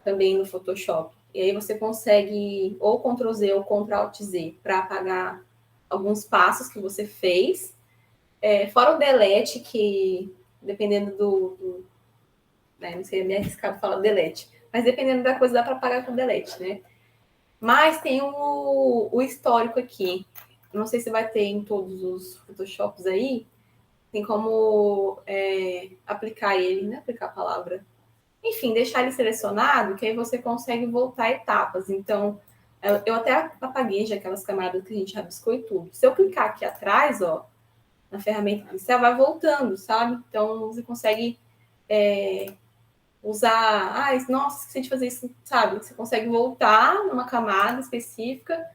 também no Photoshop. E aí você consegue ou Ctrl Z ou Ctrl Alt Z para apagar alguns passos que você fez. Fora o delete, que dependendo do não sei, é meio arriscado falar delete, mas dependendo da coisa dá para apagar com delete, né? Mas tem o histórico aqui. Não sei se vai ter em todos os Photoshops aí. Tem como aplicar ele, né? Aplicar a palavra. Enfim, deixar ele selecionado, que aí você consegue voltar etapas. Então, eu até apaguei já aquelas camadas que a gente rabiscou e tudo. Se eu clicar aqui atrás, ó, na ferramenta pincel, vai voltando, sabe? Então, você consegue usar... nossa, esqueci de fazer isso, sabe? Você consegue voltar numa camada específica.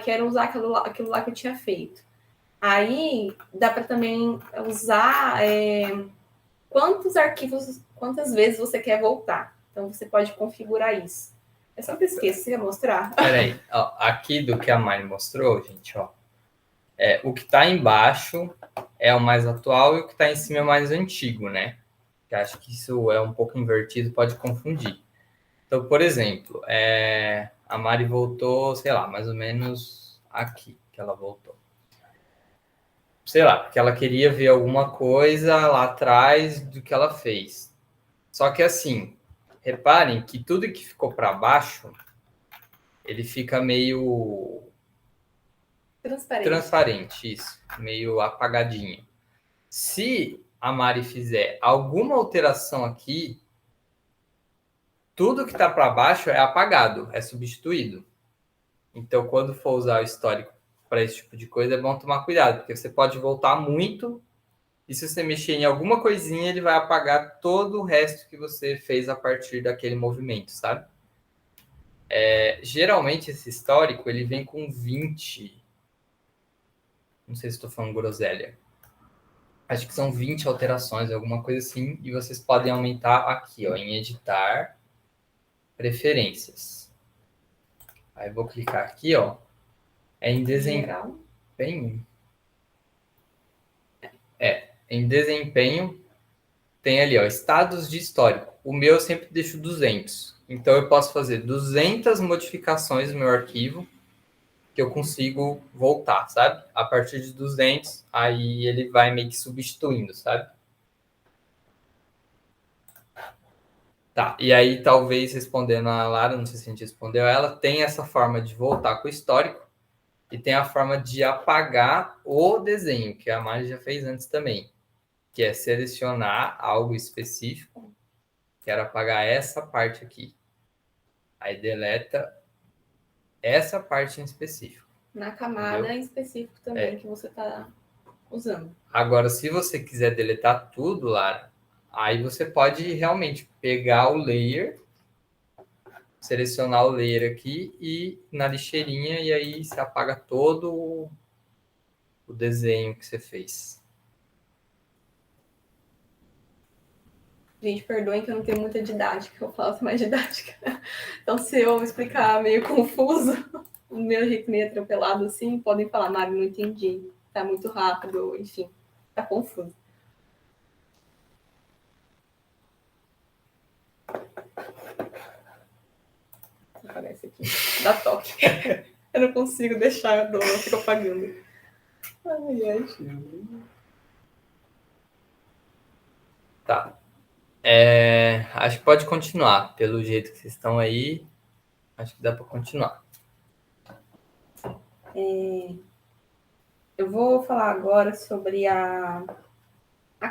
Quero usar aquilo lá que eu tinha feito. Aí, dá para também usar quantos arquivos, quantas vezes você quer voltar. Então, você pode configurar isso. Eu sempre esqueço, você quer mostrar? Peraí, ó, aqui do que a Mari mostrou, gente, ó. O que está embaixo é o mais atual e o que está em cima é o mais antigo, né? Que acho que isso é um pouco invertido, pode confundir. Então, por exemplo, a Mari voltou, sei lá, mais ou menos aqui que ela voltou. Sei lá, porque ela queria ver alguma coisa lá atrás do que ela fez. Só que assim, reparem que tudo que ficou para baixo, ele fica meio transparente, isso, meio apagadinho. Se a Mari fizer alguma alteração aqui, tudo que está para baixo é apagado, é substituído. Então, quando for usar o histórico para esse tipo de coisa, é bom tomar cuidado, porque você pode voltar muito E se você mexer em alguma coisinha, ele vai apagar todo o resto que você fez a partir daquele movimento, sabe? Geralmente, esse histórico, ele vem com 20. Não sei se estou falando groselha. Acho que são 20 alterações, alguma coisa assim. E vocês podem aumentar aqui, ó, em editar, preferências. Aí eu vou clicar aqui, ó. Em desempenho. Em desempenho, tem ali, ó, estados de histórico. O meu eu sempre deixo 200. Então eu posso fazer 200 modificações no meu arquivo que eu consigo voltar, sabe? A partir de 200, aí ele vai meio que substituindo, sabe? Tá, e aí talvez respondendo a Lara, não sei se a gente respondeu ela, tem essa forma de voltar com o histórico e tem a forma de apagar o desenho, que a Mari já fez antes também, que é selecionar algo específico. Quero apagar essa parte aqui. Aí deleta essa parte em específico. Na camada Entendeu? em específico também que você está usando. Agora, se você quiser deletar tudo, Lara, aí você pode realmente pegar o layer, selecionar o layer aqui e na lixeirinha, e aí você apaga todo o desenho que você fez. Gente, perdoem que eu não tenho muita didática, eu falo mais didática. Então, se eu explicar meio confuso, o meu jeito meio atropelado assim, podem falar, Mari, não entendi, tá muito rápido, enfim, tá confuso. Vou apagar esse aqui, dá toque. Eu não consigo deixar, eu fico apagando. Ai, ai. Tá. Acho que pode continuar. Pelo jeito que vocês estão aí, acho que dá para continuar. Eu vou falar agora sobre a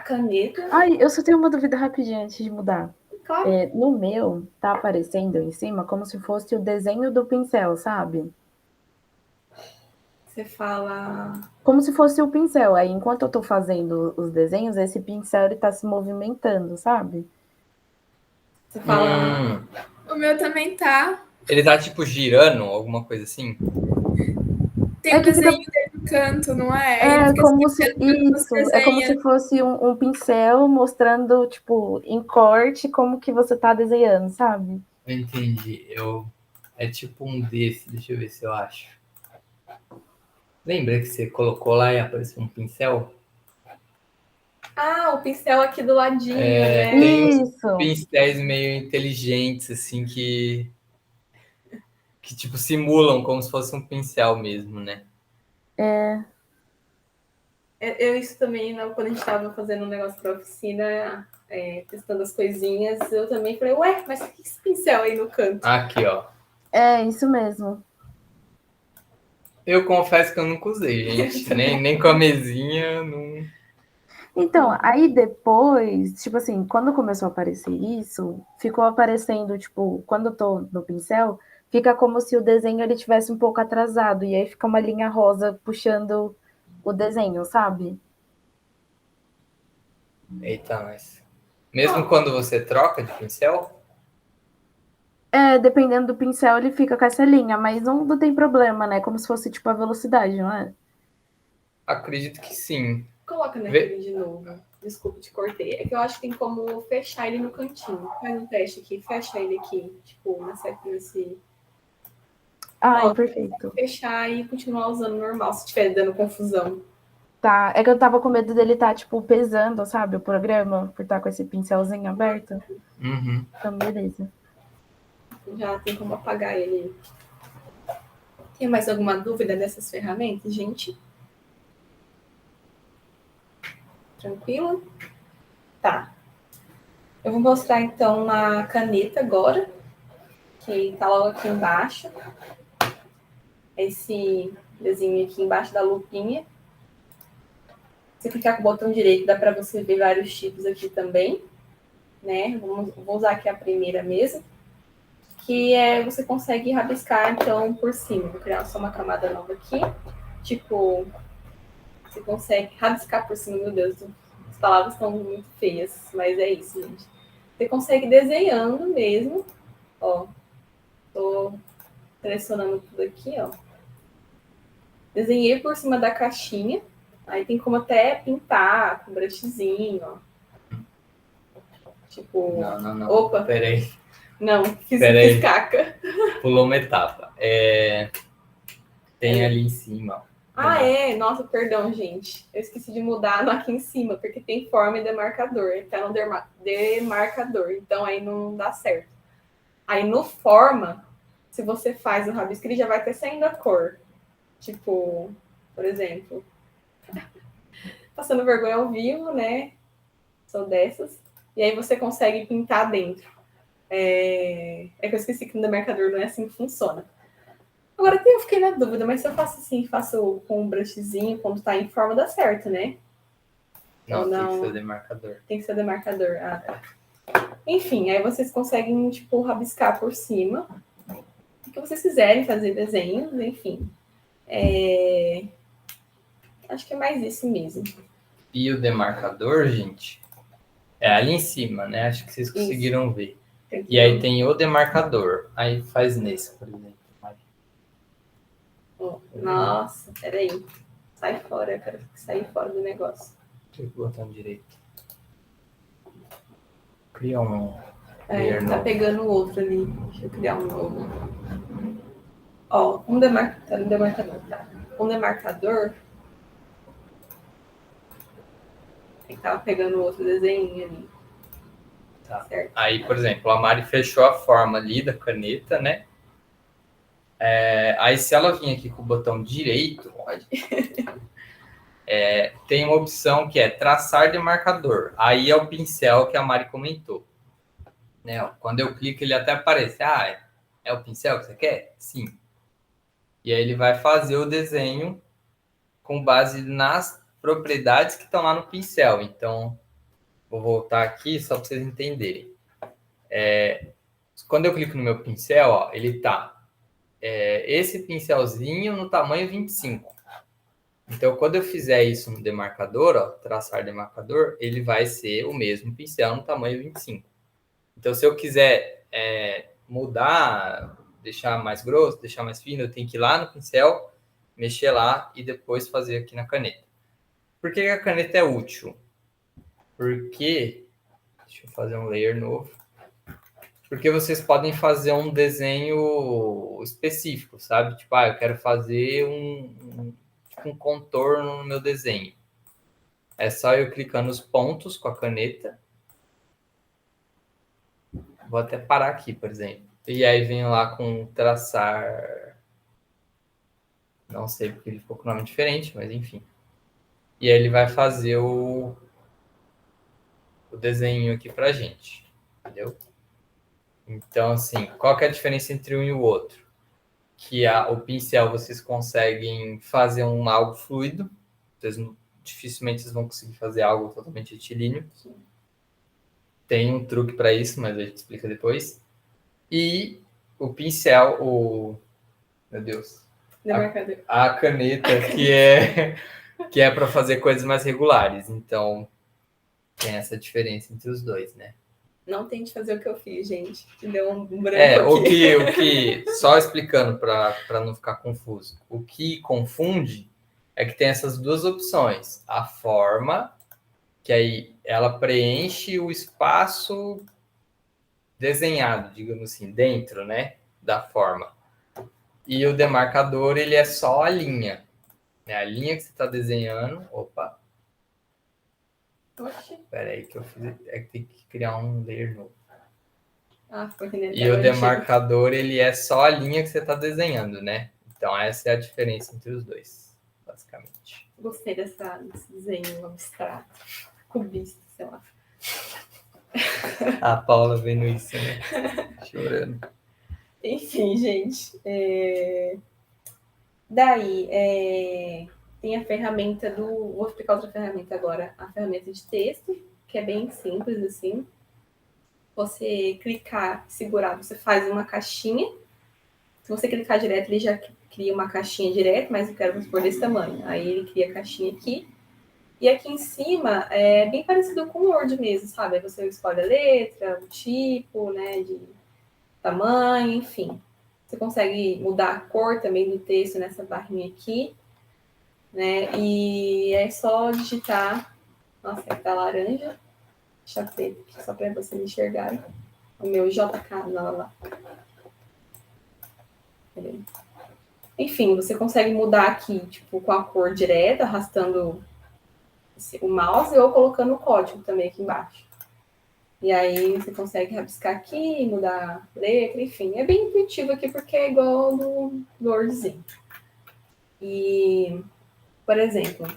caneta. Ai, eu só tenho uma dúvida rapidinho antes de mudar. Claro. No meu, tá aparecendo em cima como se fosse o desenho do pincel, sabe? Você fala... Como se fosse o pincel. Aí, enquanto eu tô fazendo os desenhos, esse pincel, ele tá se movimentando, sabe? Você fala... O meu também tá. Ele tá, tipo, girando, alguma coisa assim? Tem um desenho dele no canto, não é? É como se isso, é como se fosse um pincel mostrando, tipo, em corte, como que você tá desenhando, sabe? Eu entendi. É tipo um desse, deixa eu ver se eu acho. Lembra que você colocou lá e apareceu um pincel? Ah, o pincel aqui do ladinho, né? Tem uns pincéis meio inteligentes, assim, que tipo, simulam como se fosse um pincel mesmo, né? Isso também, quando a gente estava fazendo um negócio para oficina, testando as coisinhas, eu também falei, ué, mas o que é esse pincel aí no canto? Aqui, ó. É, isso mesmo. Eu confesso que eu nunca usei, gente. nem com a mesinha, não... Então, aí depois, tipo assim, quando começou a aparecer isso, ficou aparecendo, tipo, quando eu tô no pincel, fica como se o desenho ele tivesse um pouco atrasado, e aí fica uma linha rosa puxando o desenho, sabe? Eita, mas... Mesmo quando você troca de pincel? Dependendo do pincel, ele fica com essa linha, mas não tem problema, né? Como se fosse, tipo, a velocidade, não é? Acredito que sim. Coloca naquele de novo. Desculpa, te cortei. É que eu acho que tem como fechar ele no cantinho. Faz um teste aqui, fecha ele aqui, tipo, nesse... Perfeito. Fechar e continuar usando normal, se estiver dando confusão. Tá, é que eu tava com medo dele estar, tipo, pesando, sabe, o programa, por estar com esse pincelzinho aberto. Uhum. Então, beleza. Já tem como apagar ele. Tem mais alguma dúvida dessas ferramentas, gente? Tranquilo? Tá. Eu vou mostrar, então, na caneta agora, que tá logo aqui embaixo. Esse desenho aqui embaixo da lupinha. Se clicar com o botão direito, dá para você ver vários tipos aqui também, né? Vou usar aqui a primeira mesmo, que você consegue rabiscar, então, por cima. Vou criar só uma camada nova aqui. Tipo, você consegue rabiscar por cima, meu Deus, palavras estão muito feias, mas é isso, gente. Você consegue desenhando mesmo. Ó, tô selecionando tudo aqui, ó. Desenhei por cima da caixinha. Aí tem como até pintar com brushzinho, ó. Tipo, Não. opa, Peraí. não, fiz caca. Pulou uma etapa. Tem ali em cima, ó. Nossa, perdão, gente. Eu esqueci de mudar no aqui em cima, porque tem forma e demarcador. Tá no demarcador, então aí não dá certo. Aí no forma, se você faz o rabisco, ele já vai ter saindo a cor. Tipo, por exemplo, passando vergonha ao vivo, né? Sou dessas. E aí você consegue pintar dentro. É que eu esqueci que no demarcador não é assim que funciona. Agora eu fiquei na dúvida, mas se eu faço assim, faço com um brushzinho, quando tá em forma, dá certo, né? Não, tem que ser demarcador. Tem que ser demarcador. Ah, tá. Enfim, aí vocês conseguem, tipo, rabiscar por cima. O que vocês quiserem fazer desenhos, enfim. Acho que é mais isso mesmo. E o demarcador, gente, é ali em cima, né? Acho que vocês conseguiram ver. E aí tem o demarcador. Aí faz nesse, por exemplo. Nossa, peraí. Sai fora, eu quero sair fora do negócio. Clica o botão direito. Cria um. Tá pegando o outro ali. Deixa eu criar um novo. Ó, um demarcador, tá? Um demarcador. Ele tava pegando o outro desenho ali. Tá. Certo. Aí, por exemplo, a Mari fechou a forma ali da caneta, né? Aí, se ela vir aqui com o botão direito, tem uma opção que é traçar demarcador. Aí é o pincel que a Mari comentou. Né? Ó, quando eu clico, ele até aparece. É o pincel que você quer? Sim. E aí ele vai fazer o desenho com base nas propriedades que estão lá no pincel. Então, vou voltar aqui só para vocês entenderem. Quando eu clico no meu pincel, ó, ele tá esse pincelzinho no tamanho 25. Então, quando eu fizer isso no demarcador, ó, traçar demarcador, ele vai ser o mesmo pincel no tamanho 25. Então, se eu quiser mudar, deixar mais grosso, deixar mais fino, eu tenho que ir lá no pincel, mexer lá e depois fazer aqui na caneta. Por que a caneta é útil? Porque... Deixa eu fazer um layer novo. Porque vocês podem fazer um desenho específico, sabe? Tipo, eu quero fazer um contorno no meu desenho. É só eu clicar nos pontos com a caneta. Vou até parar aqui, por exemplo. E aí vem lá com traçar... Não sei porque ele ficou com nome diferente, mas enfim. E aí ele vai fazer o desenho aqui pra gente. Entendeu? Então, assim, qual que é a diferença entre um e o outro? Que o pincel vocês conseguem fazer algo fluido. Dificilmente vocês vão conseguir fazer algo totalmente retilíneo. Tem um truque para isso, mas a gente explica depois. E o pincel, meu Deus, a caneta que é para fazer coisas mais regulares. Então tem essa diferença entre os dois, né? Não tente fazer o que eu fiz, gente. Deu um branco aqui. O que só explicando para não ficar confuso. O que confunde é que tem essas duas opções. A forma, que aí ela preenche o espaço desenhado, digamos assim, dentro, né, da forma. E o demarcador, ele é só a linha. Né? A linha que você está desenhando... Opa! Espera aí que eu fiz... É que tem que criar um layer novo. E o demarcador, ele é só a linha que você está desenhando, né? Então, essa é a diferença entre os dois, basicamente. Gostei desse desenho abstrato, cubista, sei lá. A Paula vendo isso, né? Chorando. Enfim, gente. Daí, tem a ferramenta Vou explicar outra ferramenta agora. A ferramenta de texto, que é bem simples, assim. Você clicar, segurar, você faz uma caixinha. Se você clicar direto, ele já cria uma caixinha direto, mas eu quero, vamos supor, desse tamanho. Aí ele cria a caixinha aqui. E aqui em cima é bem parecido com o Word mesmo, sabe? Aí você escolhe a letra, o tipo, né, de tamanho, enfim. Você consegue mudar a cor também do texto nessa barrinha aqui, né? E é só digitar. Nossa, aqui tá laranja. Deixa eu preto aqui, só para vocês enxergarem. O meu JK, lá. Enfim, você consegue mudar aqui, tipo, com a cor direta, arrastando o mouse ou colocando o código também aqui embaixo. E aí você consegue rabiscar aqui, mudar a letra, enfim. É bem intuitivo aqui porque é igual no Wordzinho. E, por exemplo,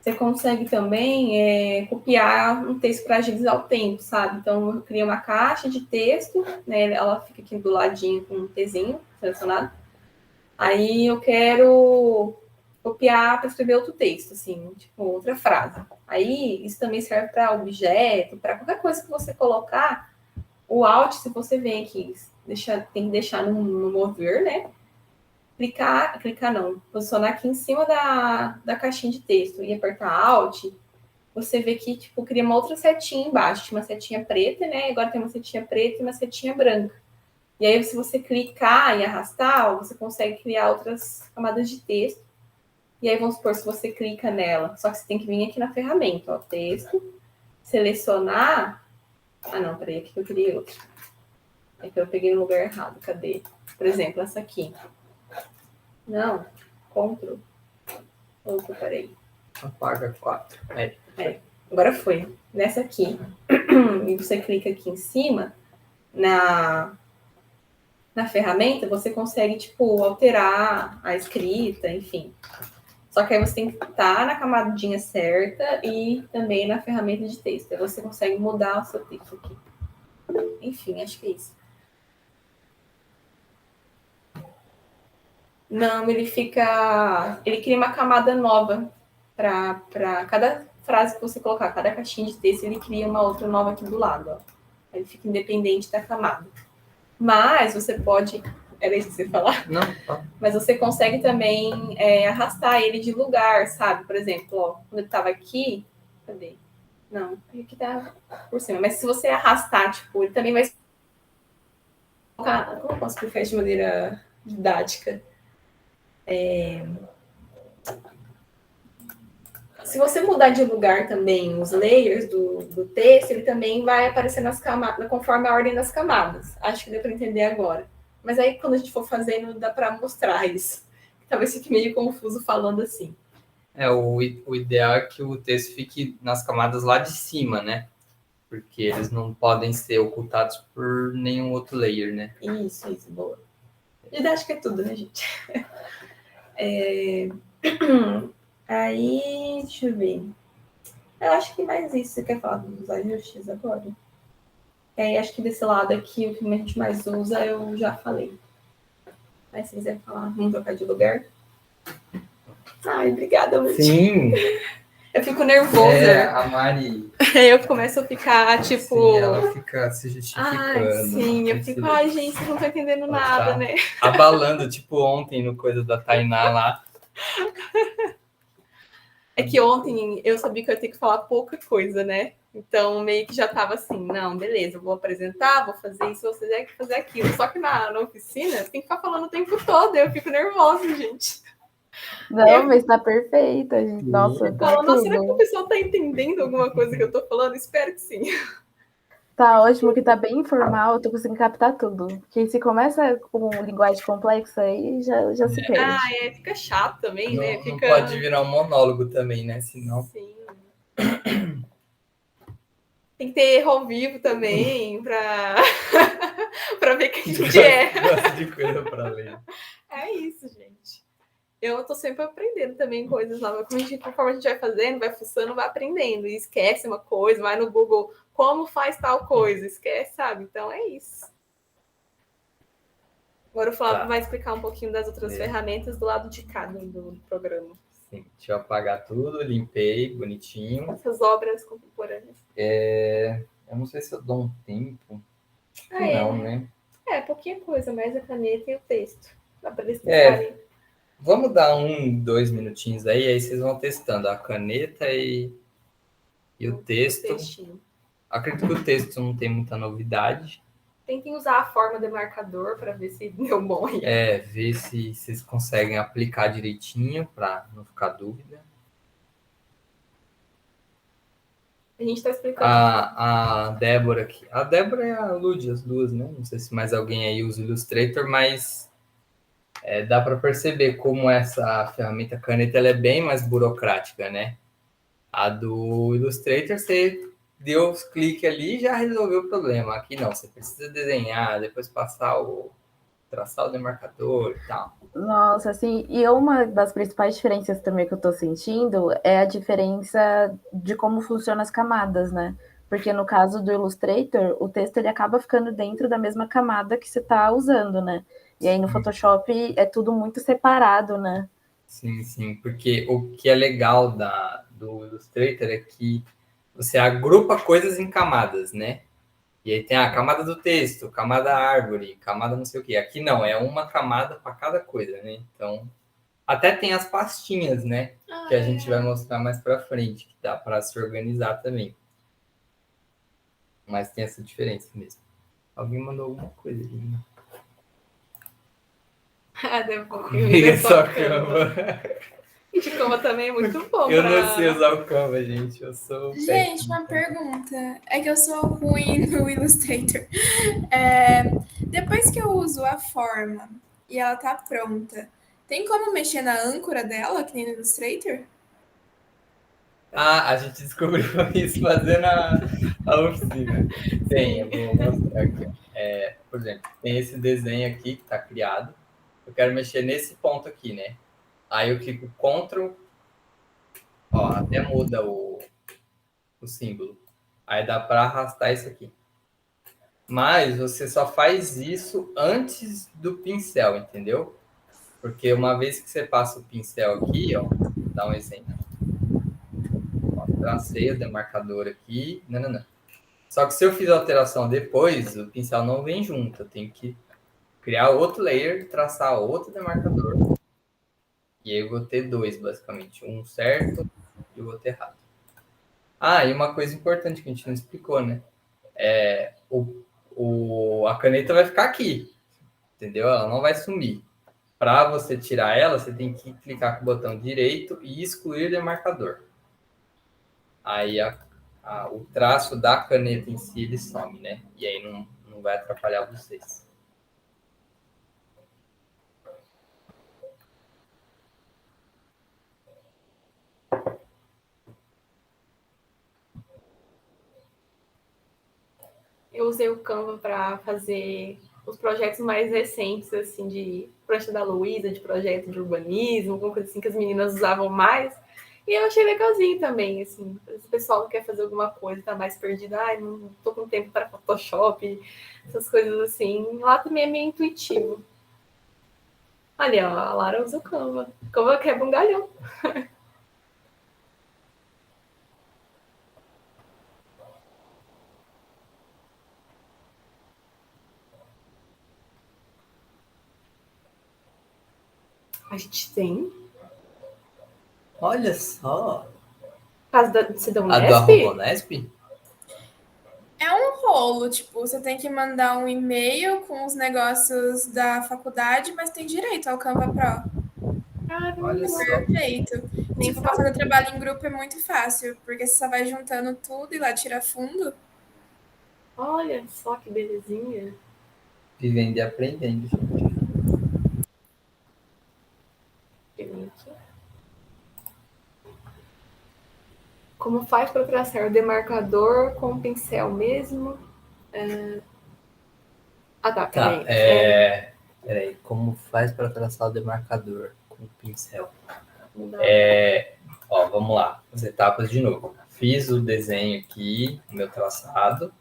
você consegue também copiar um texto para agilizar o tempo, sabe? Então, eu criei uma caixa de texto, né? Ela fica aqui do ladinho com um Tzinho selecionado. Aí eu quero copiar para escrever outro texto, assim, tipo, outra frase. Aí, isso também serve para objeto, para qualquer coisa que você colocar. O Alt, se você vem aqui, tem que deixar no mover, né? Clicar não, posicionar aqui em cima da caixinha de texto e apertar Alt, você vê que, tipo, cria uma outra setinha embaixo. Tinha uma setinha preta, né? Agora tem uma setinha preta e uma setinha branca. E aí, se você clicar e arrastar, você consegue criar outras camadas de texto. E aí, vamos supor, se você clica nela, só que você tem que vir aqui na ferramenta, ó, texto, selecionar. Ah, não, peraí, aqui eu criei outra. É que eu peguei no lugar errado, cadê? Por exemplo, essa aqui. Não, Ctrl. Opa, peraí. Apaga 4. Agora foi. Nessa aqui. E você clica aqui em cima, na ferramenta, você consegue, tipo, alterar a escrita, enfim. Só que aí você tem que estar na camadinha certa e também na ferramenta de texto. Aí você consegue mudar o seu texto aqui. Enfim, acho que é isso. Não, ele cria uma camada nova para cada frase que você colocar, cada caixinha de texto, ele cria uma outra nova aqui do lado, ó. Ele fica independente da camada. Mas você pode... Era isso que você ia falar? Não, tá. Mas você consegue também arrastar ele de lugar, sabe? Por exemplo, ó, quando ele estava aqui... Cadê? Não, aqui tá por cima. Mas se você arrastar, tipo, ele também vai... Como eu posso explicar de maneira didática? Se você mudar de lugar também os layers do texto, ele também vai aparecer nas camadas, conforme a ordem das camadas. Acho que deu para entender agora. Mas aí, quando a gente for fazendo, dá para mostrar isso. Talvez fique meio confuso falando assim. O ideal é que o texto fique nas camadas lá de cima, né? Porque eles não podem ser ocultados por nenhum outro layer, né? Isso, boa. Didática é tudo, né, gente? Aí, deixa eu ver. Eu acho que mais isso. Você quer falar dos ajustes agora? Aí, acho que desse lado aqui, o que a gente mais usa, eu já falei. Mas se quiser falar, vamos trocar de lugar? Ai, obrigada, muito. Sim! Eu fico nervosa. A Mari... Eu começo a ficar, tipo... Sim, ela fica se justificando. Ai, sim, eu fico... Ai, gente, vocês não estão entendendo nada, tá né? Abalando, tipo ontem, no coisa da Tainá lá. É que ontem eu sabia que eu ia ter que falar pouca coisa, né? Então, meio que já tava assim, não, beleza, eu vou apresentar, vou fazer isso, vocês têm que fazer aquilo. Só que na oficina, tem que ficar falando o tempo todo, eu fico nervosa, gente. Não, mas tá perfeita, gente. Nossa, tá Fala, nossa, tudo. será que o pessoal tá entendendo alguma coisa que eu tô falando? Espero que sim. Tá ótimo, que tá bem informal, eu tô conseguindo captar tudo. Porque se começa com linguagem complexa, aí já se perde. Fica chato também, né? Não pode virar um monólogo também, né? Senão... Sim. Tem que ter erro ao vivo também, pra ver que a gente Gosto de coisa pra ler. É isso, gente. Eu tô sempre aprendendo também coisas novas. Conforme a gente vai fazendo, vai fuçando, vai aprendendo. E esquece uma coisa, vai no Google, como faz tal coisa? Esquece, sabe? Então é isso. Agora o Flávio vai explicar um pouquinho das outras ferramentas do lado de cá do programa. Sim, deixa eu apagar tudo, limpei, bonitinho. Essas obras contemporâneas. Eu não sei se eu dou um tempo. Não, né? Pouquinha coisa, mais a caneta e o texto. Dá pra eles testarem. Vamos dar 2 minutinhos aí vocês vão testando a caneta e o texto. Textinho. Acredito que o texto não tem muita novidade. Tentem usar a forma demarcador para ver se deu bom aí. Ver se vocês conseguem aplicar direitinho para não ficar dúvida. A gente está explicando. A Débora aqui. A Débora e a Lud, as duas, né? Não sei se mais alguém aí usa o Illustrator, mas dá para perceber como essa ferramenta caneta ela é bem mais burocrática, né? A do Illustrator, você deu os cliques ali e já resolveu o problema. Aqui não, você precisa desenhar, depois traçar o demarcador e tal. Nossa, assim, e uma das principais diferenças também que eu tô sentindo é a diferença de como funcionam as camadas, né? Porque no caso do Illustrator, o texto ele acaba ficando dentro da mesma camada que você tá usando, né? E aí no Photoshop é tudo muito separado, né? Sim, porque o que é legal do Illustrator é que você agrupa coisas em camadas, né? E aí tem a camada do texto, camada árvore, camada não sei o quê. Aqui não, é uma camada para cada coisa, né? Então, até tem as pastinhas, né? Que a gente vai mostrar mais para frente, que dá para se organizar também. Mas tem essa diferença mesmo. Alguém mandou alguma coisa ali, né? Liga só Canva. De Canva também é muito bom. Eu não sei usar o Canva, gente. Eu sou Gente, uma pergunta. É que eu sou ruim no Illustrator. Depois que eu uso a forma e ela tá pronta, tem como mexer na âncora dela, que nem no Illustrator? A gente descobriu isso fazendo a oficina. Tem, eu vou mostrar aqui. Por exemplo, tem esse desenho aqui que está criado. Eu quero mexer nesse ponto aqui, né? Aí eu clico Ctrl, até muda o símbolo. Aí dá para arrastar isso aqui. Mas você só faz isso antes do pincel, entendeu? Porque uma vez que você passa o pincel aqui, vou dar um exemplo. Tracei o demarcador aqui. Não. Só que se eu fizer a alteração depois, o pincel não vem junto. Eu tenho que criar outro layer, traçar outro demarcador. E aí eu vou ter dois, basicamente. Um certo e o outro errado. E uma coisa importante que a gente não explicou, né? A caneta vai ficar aqui. Entendeu? Ela não vai sumir. Para você tirar ela, você tem que clicar com o botão direito e excluir demarcador. Aí o traço da caneta em si, ele some, né? E aí não vai atrapalhar vocês. Eu usei o Canva para fazer os projetos mais recentes, assim, de prancha da Luísa, de projeto de urbanismo, alguma coisa assim que as meninas usavam mais. E eu achei legalzinho também, assim, se o pessoal quer fazer alguma coisa, tá mais perdido, não tô com tempo para Photoshop, essas coisas assim. Lá também é meio intuitivo. Ali, ó, a Lara usa o Canva. Canva quebra um galhão. A gente tem. Olha só. Você deu um A do Arroba Nesp? É um rolo, tipo, você tem que mandar um e-mail com os negócios da faculdade, mas tem direito ao Canva Pro. Olha só. Perfeito. Tipo, pra fazer trabalho em grupo é muito fácil, porque você só vai juntando tudo e lá tira fundo. Olha só que belezinha. Vivendo e aprendendo, gente. Como faz para traçar o demarcador com o pincel mesmo? Tá. Peraí. Como faz para traçar o demarcador com o pincel? Vamos lá. As etapas de novo. Fiz o desenho aqui, o meu traçado.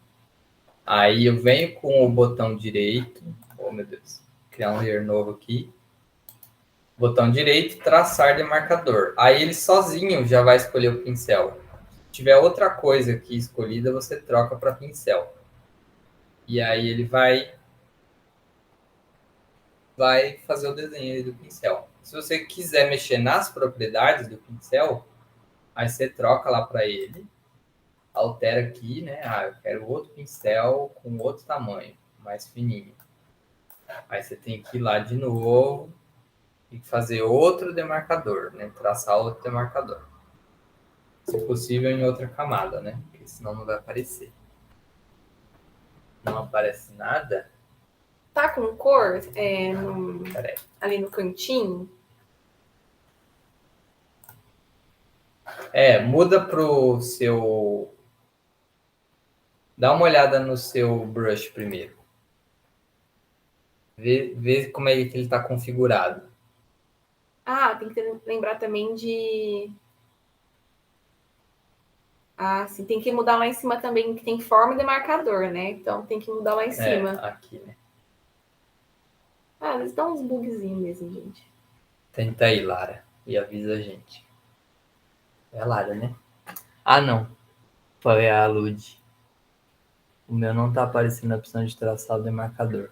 Aí eu venho com o botão direito. Oh, meu Deus. Criar um layer novo aqui. Botão direito, traçar demarcador. Aí ele sozinho já vai escolher o pincel. Se tiver outra coisa aqui escolhida, você troca para pincel. E aí ele vai fazer o desenho aí do pincel. Se você quiser mexer nas propriedades do pincel, aí você troca lá para ele, altera aqui, né? Eu quero outro pincel com outro tamanho, mais fininho. Aí você tem que ir lá de novo e fazer outro demarcador, né? Traçar outro demarcador. Se possível, em outra camada, né? Porque senão não vai aparecer. Não aparece nada? Tá com cor Peraí. ali no cantinho? Muda pro seu... Dá uma olhada no seu brush primeiro. Vê como é que ele está configurado. Tem que lembrar também de... sim, tem que mudar lá em cima também, que tem forma de marcador, né? Então tem que mudar lá em cima. Aqui, né? Eles dão uns bugzinhos mesmo, gente. Tenta aí, Lara, e avisa a gente. É a Lara, né? Ah, não. Foi a Lud. O meu não tá aparecendo a opção de traçar o demarcador.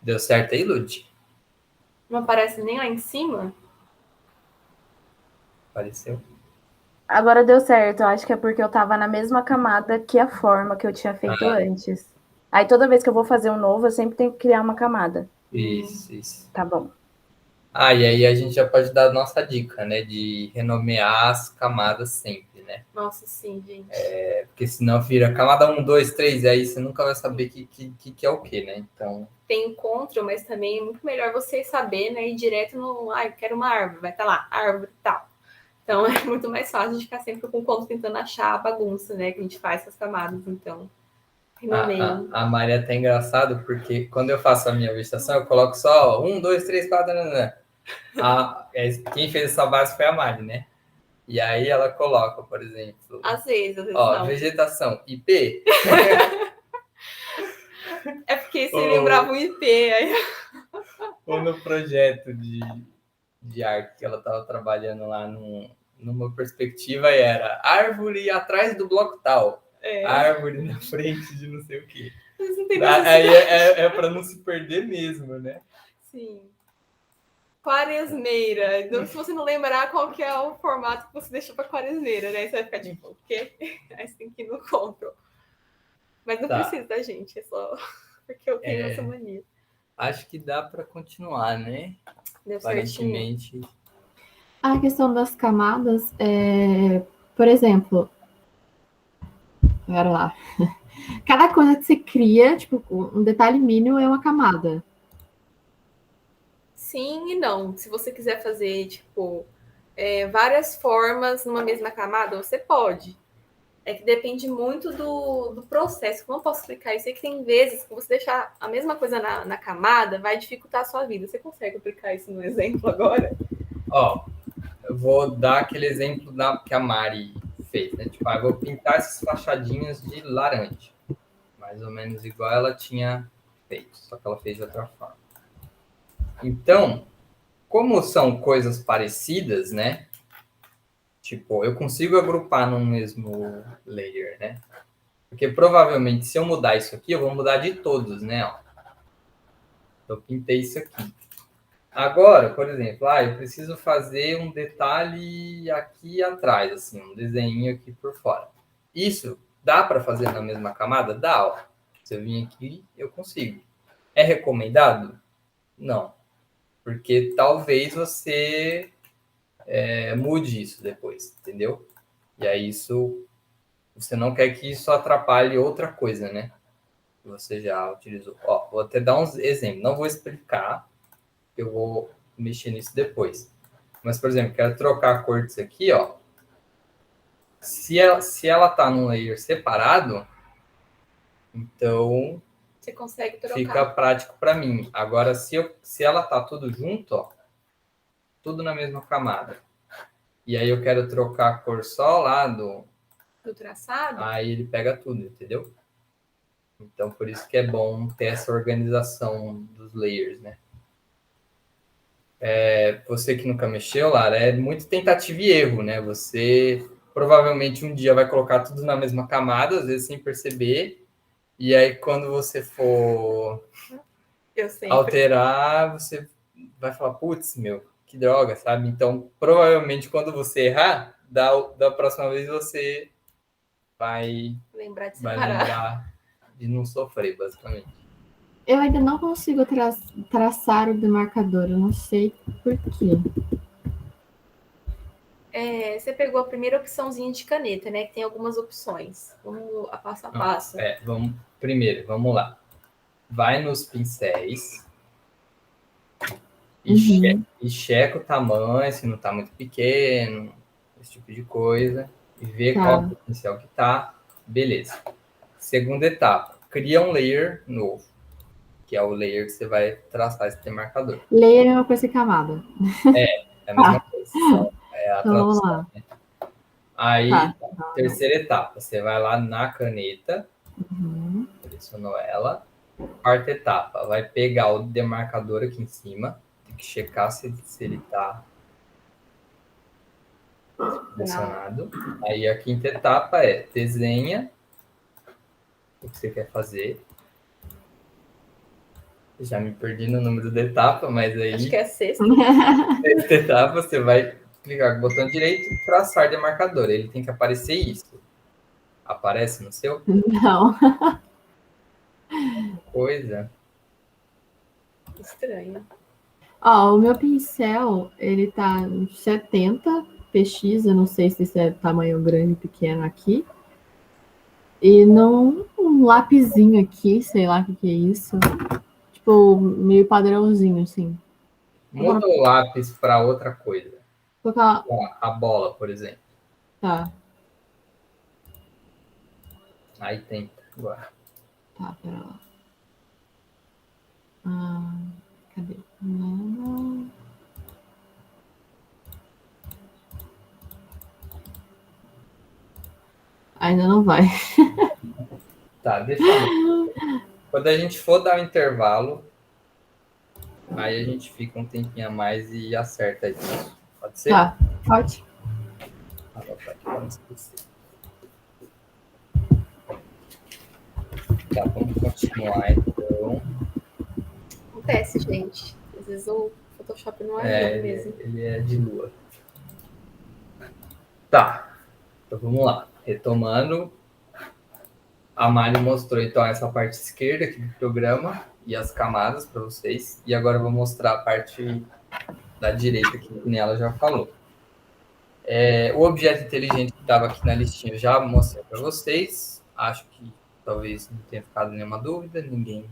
Deu certo aí, Lud? Não aparece nem lá em cima? Apareceu. Agora deu certo, eu acho que é porque eu tava na mesma camada que a forma que eu tinha feito antes. Aí toda vez que eu vou fazer um novo, eu sempre tenho que criar uma camada. Isso. Tá bom. E aí a gente já pode dar a nossa dica, né? De renomear as camadas sempre, né? Nossa, sim, gente. Porque senão vira camada 1, 2, 3, e aí você nunca vai saber o que é o que, né? Então... Tem encontro, mas também é muito melhor você saber, né? Ir direto no... eu quero uma árvore, vai estar lá, árvore e tal. Então é muito mais fácil de ficar sempre com o conto tentando achar a bagunça, né? Que a gente faz com as camadas, então... A Maria é até engraçado, porque quando eu faço a minha vegetação, eu coloco só 1, 2, 3, 4... Quem fez essa base foi a Mari, né? E aí ela coloca, por exemplo... Às vezes não. Vegetação, IP. É porque você lembrava o IP. Aí... Ou no projeto de arte que ela estava trabalhando lá numa perspectiva, era árvore atrás do bloco tal. Árvore na frente de não sei o quê. Aí é para não se perder mesmo, né? Sim. Quaresmeira. Então, se você não lembrar qual que é o formato que você deixou para quaresmeira, né? Você vai ficar tipo, o quê? Aí você tem que ir no control. Mas não precisa, tá, gente? É só porque eu tenho essa mania. Acho que dá para continuar, né? Deu Aparentemente. Certinho. A questão das camadas, por exemplo, agora lá. Cada coisa que você cria, tipo, um detalhe mínimo é uma camada. Sim e não. Se você quiser fazer, tipo, várias formas numa mesma camada, você pode. É que depende muito do processo. Como eu posso explicar isso? É que tem vezes que você deixar a mesma coisa na camada vai dificultar a sua vida. Você consegue aplicar isso no exemplo agora? Eu vou dar aquele exemplo que a Mari fez, né? Tipo, eu vou pintar essas fachadinhas de laranja. Mais ou menos igual ela tinha feito, só que ela fez de outra forma. Então, como são coisas parecidas, né? Tipo, eu consigo agrupar no mesmo layer, né? Porque provavelmente se eu mudar isso aqui, eu vou mudar de todos, né? Eu pintei isso aqui. Agora, por exemplo, eu preciso fazer um detalhe aqui atrás, assim, um desenho aqui por fora. Isso dá para fazer na mesma camada? Dá, Se eu vim aqui, eu consigo. É recomendado? Não. Porque talvez você mude isso depois, entendeu? E aí você não quer que isso atrapalhe outra coisa, né? Que você já utilizou. Vou até dar uns exemplos. Não vou explicar, eu vou mexer nisso depois. Mas, por exemplo, quero trocar a cor disso aqui, ó. Se ela tá num layer separado, então você consegue trocar. Fica prático para mim. Agora, se ela tá tudo junto, ó, tudo na mesma camada, e aí eu quero trocar a cor só lá do traçado, aí ele pega tudo, entendeu? Então, por isso que é bom ter essa organização dos layers, né? Você que nunca mexeu, Lara, é muito tentativa e erro, né? Você provavelmente um dia vai colocar tudo na mesma camada, às vezes sem perceber, e aí quando você for alterar, você vai falar, putz, meu, que droga, sabe? Então, provavelmente, quando você errar, da próxima vez você vai Lembrar de vai separar. lembrar de não sofrer, basicamente. Eu ainda não consigo traçar o demarcador, eu não sei por quê. Você pegou a primeira opçãozinha de caneta, né? Que tem algumas opções. Vamos a passo a passo. Vamos lá. Vai nos pincéis Uhum. e checa o tamanho, se não tá muito pequeno, esse tipo de coisa, e vê qual Tá. é o pincel que tá. Beleza. Segunda etapa, cria um layer novo, que é o layer que você vai traçar esse demarcador. Layer é uma coisa que camada. É a mesma coisa, é a Então vamos tradução. lá. Aí, Tá. terceira etapa, você vai lá na caneta, Uhum. selecionou ela. Quarta etapa, vai pegar o demarcador aqui em cima, tem que checar se ele está selecionado. Aí a quinta etapa é desenha o que você quer fazer. Já me perdi no número da etapa, mas aí Acho que é a sexta. nessa etapa você vai clicar com o botão direito e traçar demarcador. Ele tem que aparecer isso. Aparece no seu? Não. Coisa. Estranho. Ó, o meu pincel, ele tá em 70 px, eu não sei se isso é tamanho grande ou pequeno aqui. E não um lapisinho aqui, sei lá o que é isso. Tipo, meio padrãozinho, assim. Muda o lápis para outra coisa. Vou colocar. A bola, por exemplo. Tá, Aí tenta agora. tá, pera lá. Ah, cadê? Não. Ainda não vai. Tá, deixa eu ver. Quando a gente for dar um intervalo, aí a gente fica um tempinho a mais e acerta isso. Pode ser? Tá, pode. Anotar aqui pra não esquecer. Tá, vamos continuar então. Acontece, gente. Às vezes o Photoshop não ajuda mesmo. Ele é de lua. Tá, então vamos lá. Retomando, a Mari mostrou então essa parte esquerda aqui do programa e as camadas para vocês. E agora eu vou mostrar a parte da direita que ela já falou. O objeto inteligente que estava aqui na listinha eu já mostrei para vocês. Acho que talvez não tenha ficado nenhuma dúvida, ninguém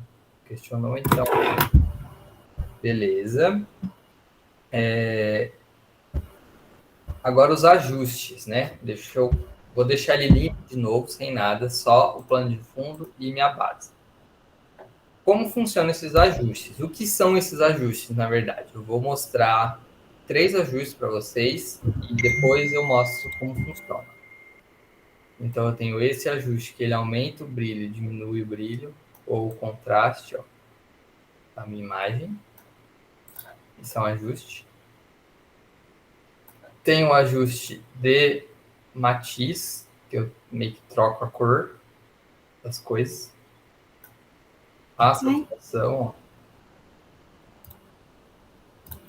questionou, então. Beleza. Agora os ajustes, né? Vou deixar ele limpo de novo, sem nada, só o plano de fundo e minha base. Como funcionam esses ajustes? O que são esses ajustes, na verdade? Eu vou mostrar 3 ajustes para vocês e depois eu mostro como funciona. Então eu tenho esse ajuste que ele aumenta o brilho, diminui o brilho, ou o contraste, ó, da minha imagem. Isso é um ajuste. Tem o ajuste de matiz, que eu meio que troco a cor das coisas. A saturação, ó,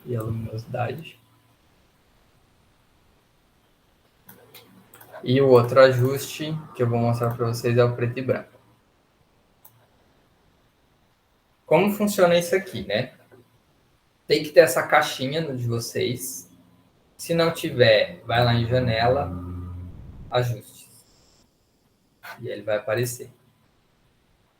e a luminosidade. E o outro ajuste que eu vou mostrar para vocês é o preto e branco. Como funciona isso aqui, né? Tem que ter essa caixinha no de vocês. Se não tiver, vai lá em janela, ajustes. E ele vai aparecer.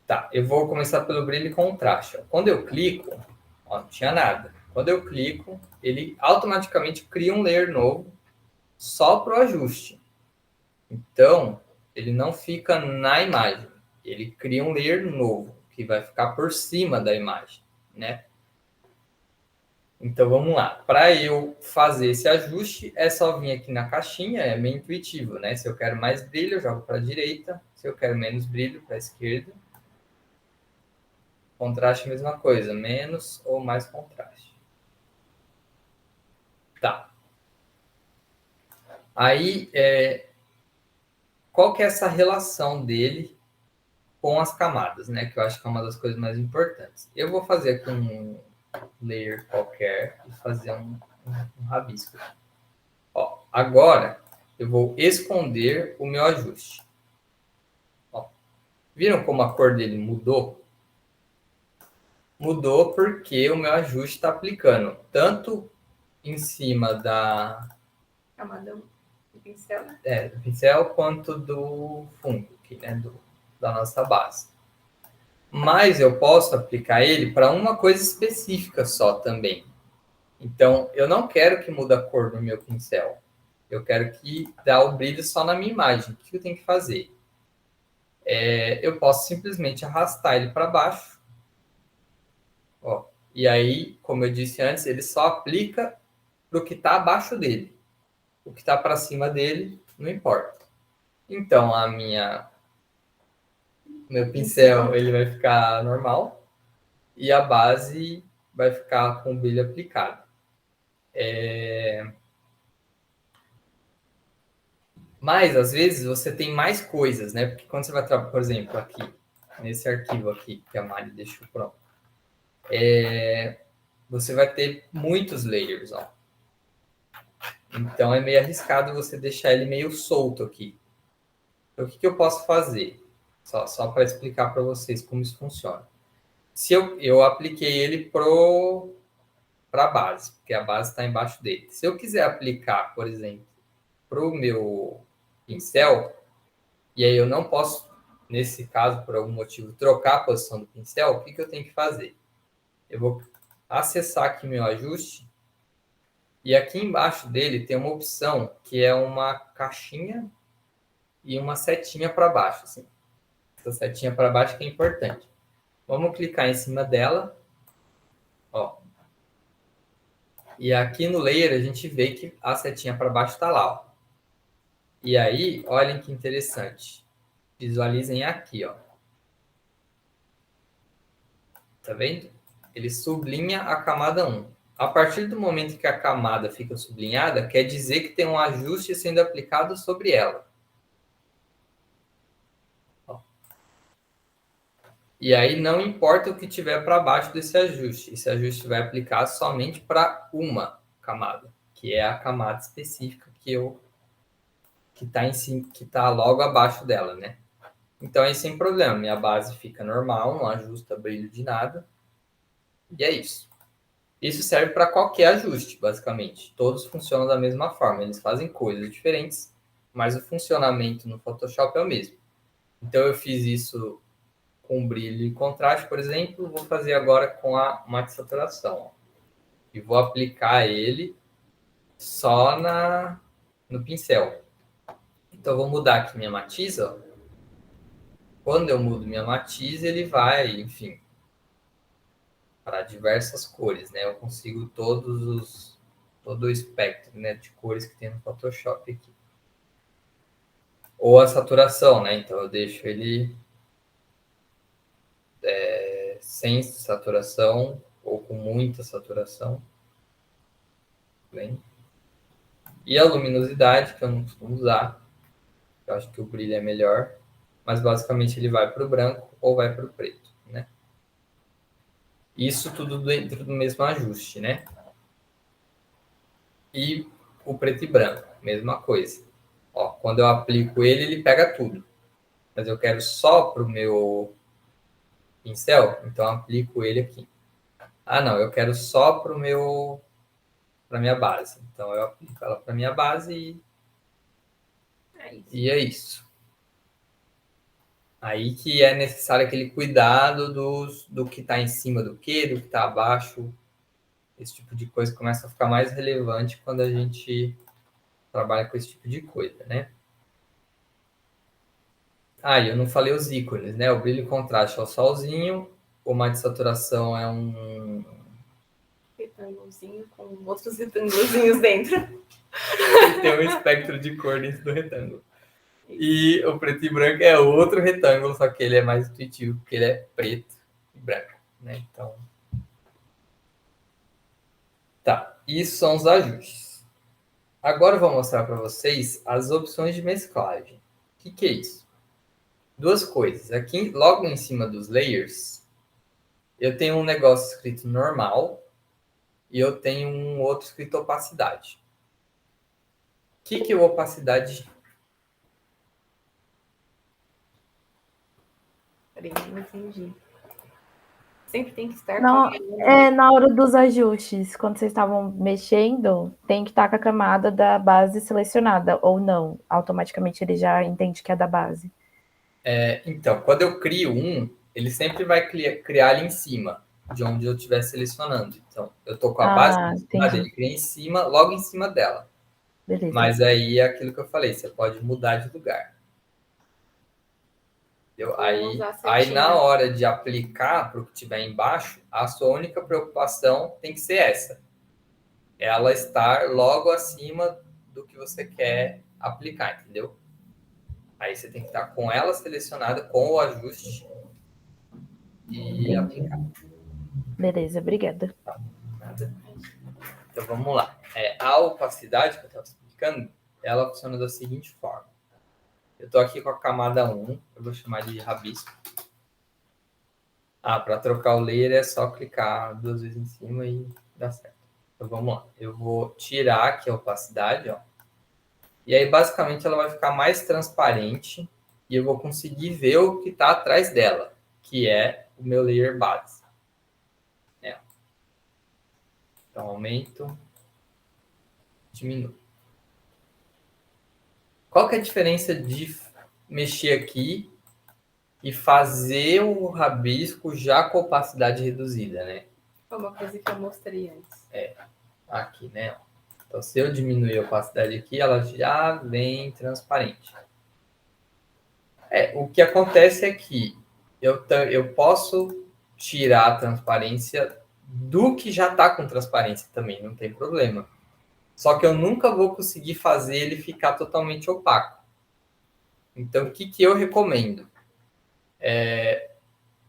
Tá, eu vou começar pelo brilho e contraste. Ó. Quando eu clico, ó, não tinha nada. Quando eu clico, ele automaticamente cria um layer novo só para o ajuste. Então, ele não fica na imagem. Ele cria um layer novo, que vai ficar por cima da imagem, né? Então, vamos lá. Para eu fazer esse ajuste, é só vir aqui na caixinha, é meio intuitivo, né? Se eu quero mais brilho, eu jogo para a direita. Se eu quero menos brilho, para a esquerda. Contraste, mesma coisa. Menos ou mais contraste. Tá. Aí, qual que é essa relação dele com as camadas, né? Que eu acho que é uma das coisas mais importantes. Eu vou fazer aqui layer qualquer e fazer um rabisco. Ó, agora eu vou esconder o meu ajuste. Ó, viram como a cor dele mudou? Mudou porque o meu ajuste está aplicando tanto em cima da Camada do pincel, né? do pincel quanto do fundo, aqui, né, da nossa base. Mas eu posso aplicar ele para uma coisa específica só também. Então, eu não quero que mude a cor do meu pincel. Eu quero que dá o brilho só na minha imagem. O que eu tenho que fazer? Eu posso simplesmente arrastar ele para baixo. Ó, e aí, como eu disse antes, ele só aplica para o que está abaixo dele. O que está para cima dele, não importa. Então, meu pincel ele vai ficar normal e a base vai ficar com o brilho aplicado. Mas, às vezes, você tem mais coisas, né? Porque quando você vai trabalhar, por exemplo, aqui, nesse arquivo aqui que a Mari deixou pronto, você vai ter muitos layers, ó. Então, é meio arriscado você deixar ele meio solto aqui. Então, o que eu posso fazer? Só para explicar para vocês como isso funciona. Se eu apliquei ele para a base, porque a base está embaixo dele. Se eu quiser aplicar, por exemplo, para o meu pincel, e aí eu não posso, nesse caso, por algum motivo, trocar a posição do pincel, o que eu tenho que fazer? Eu vou acessar aqui meu ajuste, e aqui embaixo dele tem uma opção que é uma caixinha e uma setinha para baixo. Assim. Essa setinha para baixo que é importante. Vamos clicar em cima dela. Ó. E aqui no layer a gente vê que a setinha para baixo está lá. Ó. E aí, olhem que interessante. Visualizem aqui, ó. Tá vendo? Ele sublinha a camada 1. A partir do momento que a camada fica sublinhada, quer dizer que tem um ajuste sendo aplicado sobre ela. Ó. E aí não importa o que tiver para baixo desse ajuste. Esse ajuste vai aplicar somente para uma camada, que é a camada específica que está logo abaixo dela, né? Então aí sem problema, minha base fica normal, não ajusta brilho de nada. E é isso. Isso serve para qualquer ajuste, basicamente. Todos funcionam da mesma forma, eles fazem coisas diferentes, mas o funcionamento no Photoshop é o mesmo. Então eu fiz isso com brilho e contraste, por exemplo, vou fazer agora com a mate saturação. E vou aplicar ele só no pincel. Então, eu vou mudar aqui minha matiz, ó. Quando eu mudo minha matiz, ele vai, enfim, para diversas cores, né? Eu consigo todo o espectro, né, de cores que tem no Photoshop aqui. Ou a saturação, né? Então, eu deixo ele sem saturação ou com muita saturação. Bem. E a luminosidade, que eu não costumo usar. Eu acho que o brilho é melhor. Mas, basicamente, ele vai para o branco ou vai para o preto, né? Isso tudo dentro do mesmo ajuste, né? E o preto e branco, mesma coisa. Ó, quando eu aplico ele, ele pega tudo. Mas eu quero só para o meu pincel, então eu aplico ele aqui. Ah, não, eu quero só para minha base. Então eu aplico ela para minha base e é isso. Aí que é necessário aquele cuidado do que está em cima do que está abaixo. Esse tipo de coisa começa a ficar mais relevante quando a gente trabalha com esse tipo de coisa, né? Ah, e eu não falei os ícones, né? O brilho e contraste é o solzinho, o mate de saturação é um retângulozinho com outros retângulozinhos dentro. tem um espectro de cor dentro do retângulo. E o preto e branco é outro retângulo, só que ele é mais intuitivo, porque ele é preto e branco, né? Então, tá. Isso são os ajustes. Agora eu vou mostrar para vocês as opções de mesclagem. O que é isso? Duas coisas. Aqui, logo em cima dos layers, eu tenho um negócio escrito normal e eu tenho um outro escrito opacidade. O que é opacidade? Peraí, não entendi. Sempre tem que estar Não, com na hora dos ajustes, quando vocês estavam mexendo, tem que estar com a camada da base selecionada, ou não? Automaticamente ele já entende que é da base. Então, quando eu crio ele sempre vai criar ali em cima, de onde eu estiver selecionando. Então, eu estou com a base selecionada, Entendi. ele cria em cima, logo em cima dela. Beleza. Mas aí é aquilo que eu falei, você pode mudar de lugar. Entendeu? Aí na hora de aplicar para o que estiver embaixo, a sua única preocupação tem que ser essa. Ela estar logo acima do que você quer aplicar, entendeu? Aí você tem que estar com ela selecionada, com o ajuste e aplicar. Beleza, obrigada. Nada. Então vamos lá. A opacidade que eu estava explicando, ela funciona da seguinte forma. Eu estou aqui com a camada 1, eu vou chamar de rabisco. Para trocar o layer é só clicar 2 vezes em cima e dá certo. Então vamos lá. Eu vou tirar aqui a opacidade, ó. E aí basicamente ela vai ficar mais transparente e eu vou conseguir ver o que está atrás dela, que é o meu layer base. Então aumento, diminuo. Qual que é a diferença de mexer aqui e fazer o rabisco já com opacidade reduzida, né? Foi uma coisa que eu mostrei antes. Aqui, né? Então, se eu diminuir a opacidade aqui, ela já vem transparente. O que acontece é que eu posso tirar a transparência do que já está com transparência também, não tem problema. Só que eu nunca vou conseguir fazer ele ficar totalmente opaco. Então, o que eu recomendo?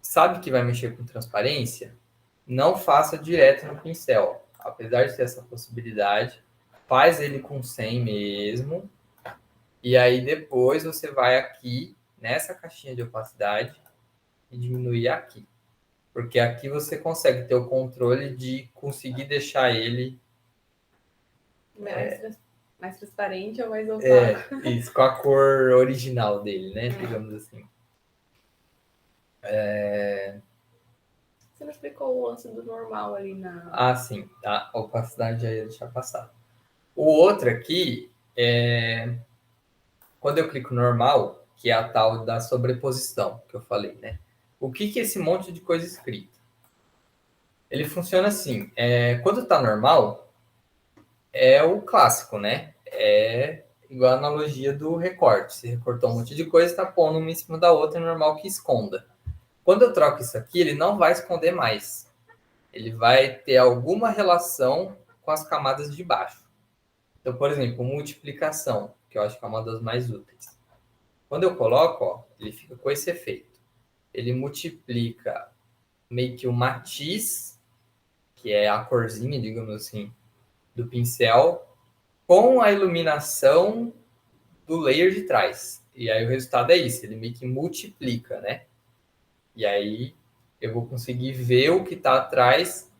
Sabe que vai mexer com transparência? Não faça direto no pincel. Apesar de ter essa possibilidade, faz ele com 100 mesmo. E aí depois você vai aqui, nessa caixinha de opacidade, e diminuir aqui. Porque aqui você consegue ter o controle de conseguir deixar ele mais transparente ou mais opaco. Isso, com a cor original dele, né? Digamos assim. Você não explicou o lance do normal ali na... Sim. A opacidade já ia deixar passar. O outro aqui quando eu clico normal, que é a tal da sobreposição que eu falei, né? O que é esse monte de coisa escrita? Ele funciona assim. Quando tá normal, é o clássico, né? É igual a analogia do recorte. Você recortou um monte de coisa, tá pondo uma em cima da outra, é normal que esconda. Quando eu troco isso aqui, ele não vai esconder mais. Ele vai ter alguma relação com as camadas de baixo. Então, por exemplo, multiplicação, que eu acho que é uma das mais úteis. Quando eu coloco, ele fica com esse efeito. Ele multiplica meio que o matiz, que é a corzinha, digamos assim, do pincel, com a iluminação do layer de trás. E aí o resultado é isso, ele meio que multiplica, né? E aí eu vou conseguir ver o que está atrás,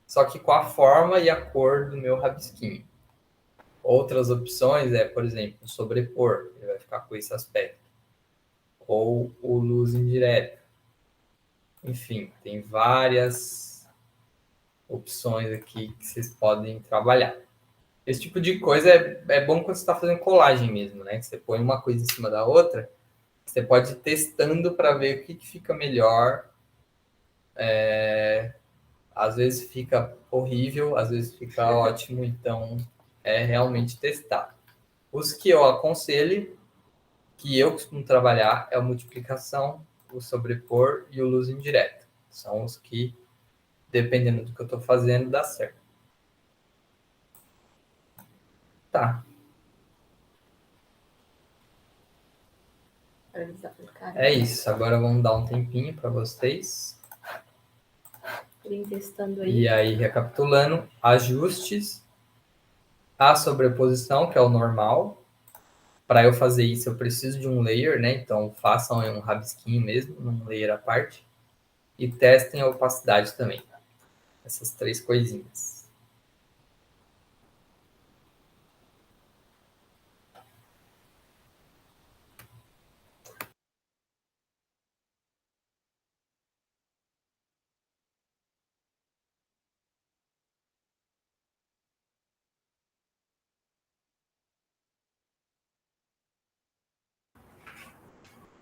só que com a forma e a cor do meu rabisquinho. Outras opções por exemplo, sobrepor, ele vai ficar com esse aspecto. Ou o luz indireta. Enfim, tem várias opções aqui que vocês podem trabalhar. Esse tipo de coisa é bom quando você está fazendo colagem mesmo, né? Que você põe uma coisa em cima da outra, você pode ir testando para ver o que fica melhor. Às vezes fica horrível, às vezes fica ótimo, então é realmente testar. Os que eu aconselho, que eu costumo trabalhar, é a multiplicação, o sobrepor e o luz indireta. São os que, dependendo do que eu estou fazendo, dá certo. Tá. É isso. Agora vamos dar um tempinho para vocês. Testando aí. E aí, recapitulando, ajustes, a sobreposição, que é o normal. Para eu fazer isso, eu preciso de um layer, né? Então, façam um rabisquinho mesmo, um layer à parte. e testem a opacidade também. Essas 3 coisinhas.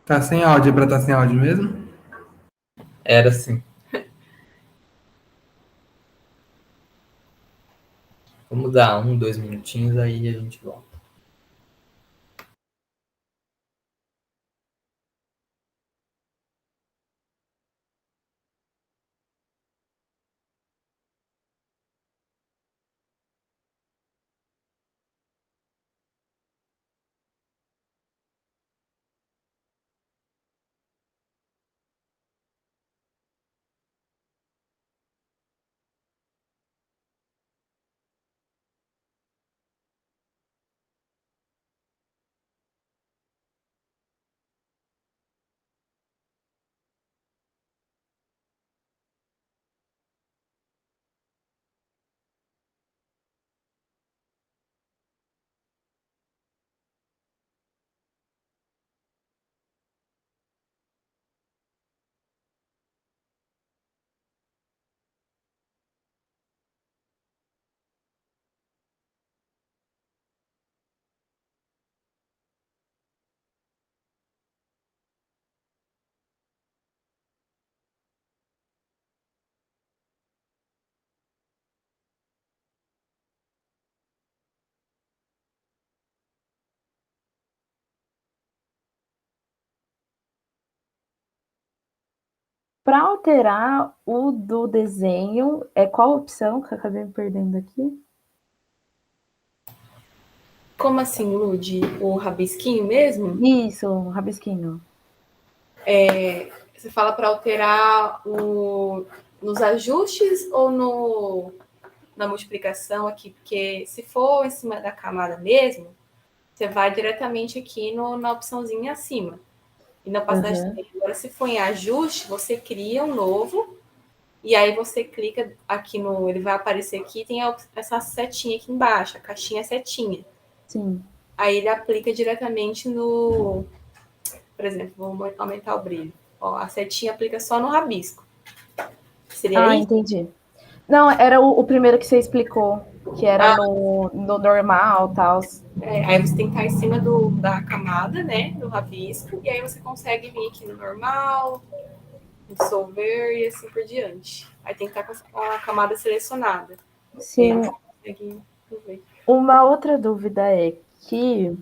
Tá sem áudio, é pra estar sem áudio mesmo? Era assim. Vamos dar 1, 2 minutinhos, aí a gente volta. Para alterar o do desenho, qual a opção que eu acabei me perdendo aqui? Como assim, Lud? O rabisquinho mesmo? Isso, um rabisquinho. Você fala para alterar nos ajustes ou na multiplicação aqui? Porque se for em cima da camada mesmo, você vai diretamente aqui na opçãozinha acima. E na opacidade também. Agora, se for em ajuste, você cria um novo. E aí você clica aqui ele vai aparecer aqui, tem essa setinha aqui embaixo, a caixinha setinha. Sim. Aí ele aplica diretamente por exemplo, vamos aumentar o brilho. Ó, a setinha aplica só no rabisco. Seria isso? Entendi. Não, era o primeiro que você explicou, que era no normal e tal. Aí você tem que estar em cima da camada, né, do rabisco, e aí você consegue vir aqui no normal, dissolver e assim por diante. Aí tem que estar com a camada selecionada. Sim. Consegue ver. Uma outra dúvida é que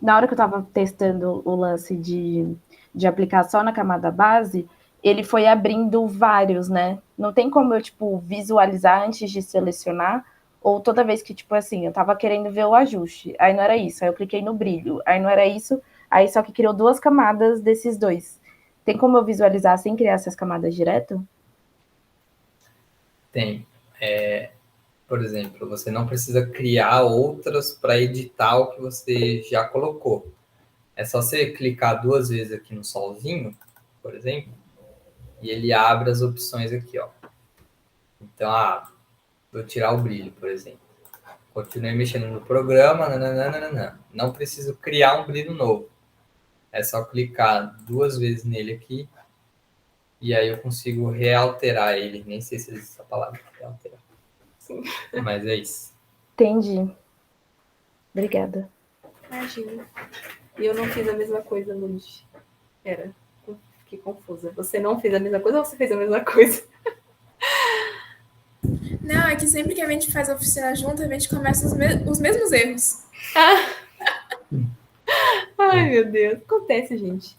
na hora que eu estava testando o lance de aplicar só na camada base, ele foi abrindo vários, né? Não tem como eu, visualizar antes de selecionar, ou toda vez que, eu tava querendo ver o ajuste, aí não era isso, aí eu cliquei no brilho, aí não era isso, aí só que criou 2 camadas desses 2. Tem como eu visualizar sem criar essas camadas direto? Tem. Por exemplo, você não precisa criar outras para editar o que você já colocou. É só você clicar 2 vezes aqui no solzinho, por exemplo, e ele abre as opções aqui, ó. Então, vou tirar o brilho, por exemplo. Continuei mexendo no programa, nananana. Não preciso criar um brilho novo. É só clicar 2 vezes nele aqui, e aí eu consigo realterar ele. Nem sei se existe essa palavra, realterar. Sim. Mas é isso. Entendi. Obrigada. Imagina. E eu não fiz a mesma coisa, Lud. Fiquei confusa. Você não fez a mesma coisa ou você fez a mesma coisa? Não, é que sempre que a gente faz a oficina junto, a gente começa os mesmos erros. Ai, meu Deus. Acontece, gente.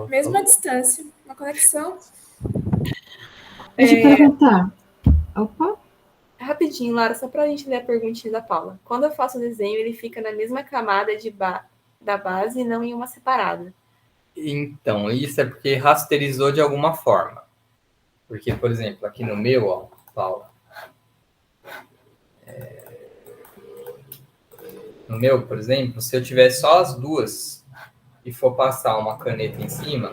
Mesmo à distância. Uma conexão. Deixa eu perguntar. Opa. Rapidinho, Lara, só para a gente ler a perguntinha da Paula. Quando eu faço o desenho, ele fica na mesma camada da base e não em uma separada. Então, isso é porque rasterizou de alguma forma. Porque, por exemplo, aqui no meu, ó, Paula. No meu, por exemplo, se eu tiver só as 2 e for passar uma caneta em cima,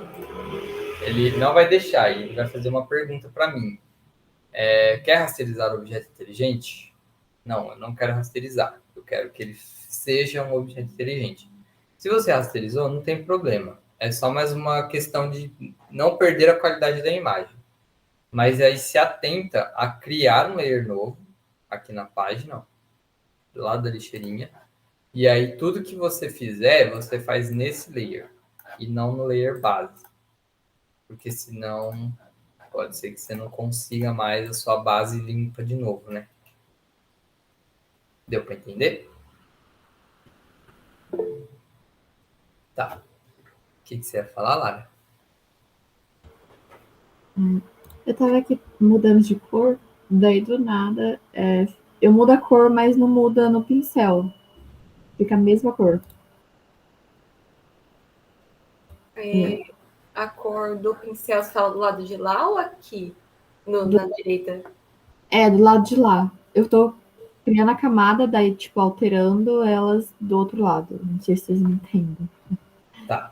ele não vai deixar, ele vai fazer uma pergunta para mim. Quer rasterizar o objeto inteligente? Não, eu não quero rasterizar. Eu quero que ele seja um objeto inteligente. Se você rasterizou, não tem problema. É só mais uma questão de não perder a qualidade da imagem. Mas aí se atenta a criar um layer novo aqui na página, ó, do lado da lixeirinha. E aí tudo que você fizer, você faz nesse layer e não no layer base. Porque senão pode ser que você não consiga mais a sua base limpa de novo, né? Deu para entender? Tá. O que você ia falar, Lara? Eu tava aqui mudando de cor, daí do nada eu mudo a cor, mas não muda no pincel. Fica a mesma cor. A cor do pincel, você fala do lado de lá ou aqui? Na direita? Do lado de lá. Eu tô criando a camada, daí, tipo, alterando elas do outro lado. Não sei se vocês me entendem. Tá.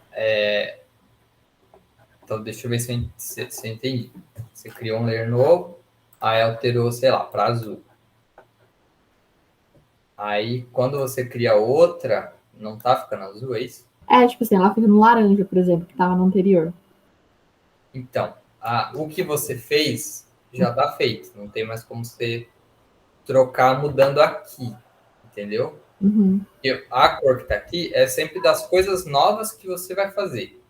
Então, deixa eu ver se eu entendi. Você criou um layer novo, aí alterou, sei lá, para azul. Aí, quando você cria outra, não tá ficando azul, é isso? Tipo assim, ela fica no laranja, por exemplo, que tava no anterior. Então, o que você fez já tá feito. Não tem mais como você trocar mudando aqui, entendeu? Uhum. Porque a cor que tá aqui é sempre das coisas novas que você vai fazer.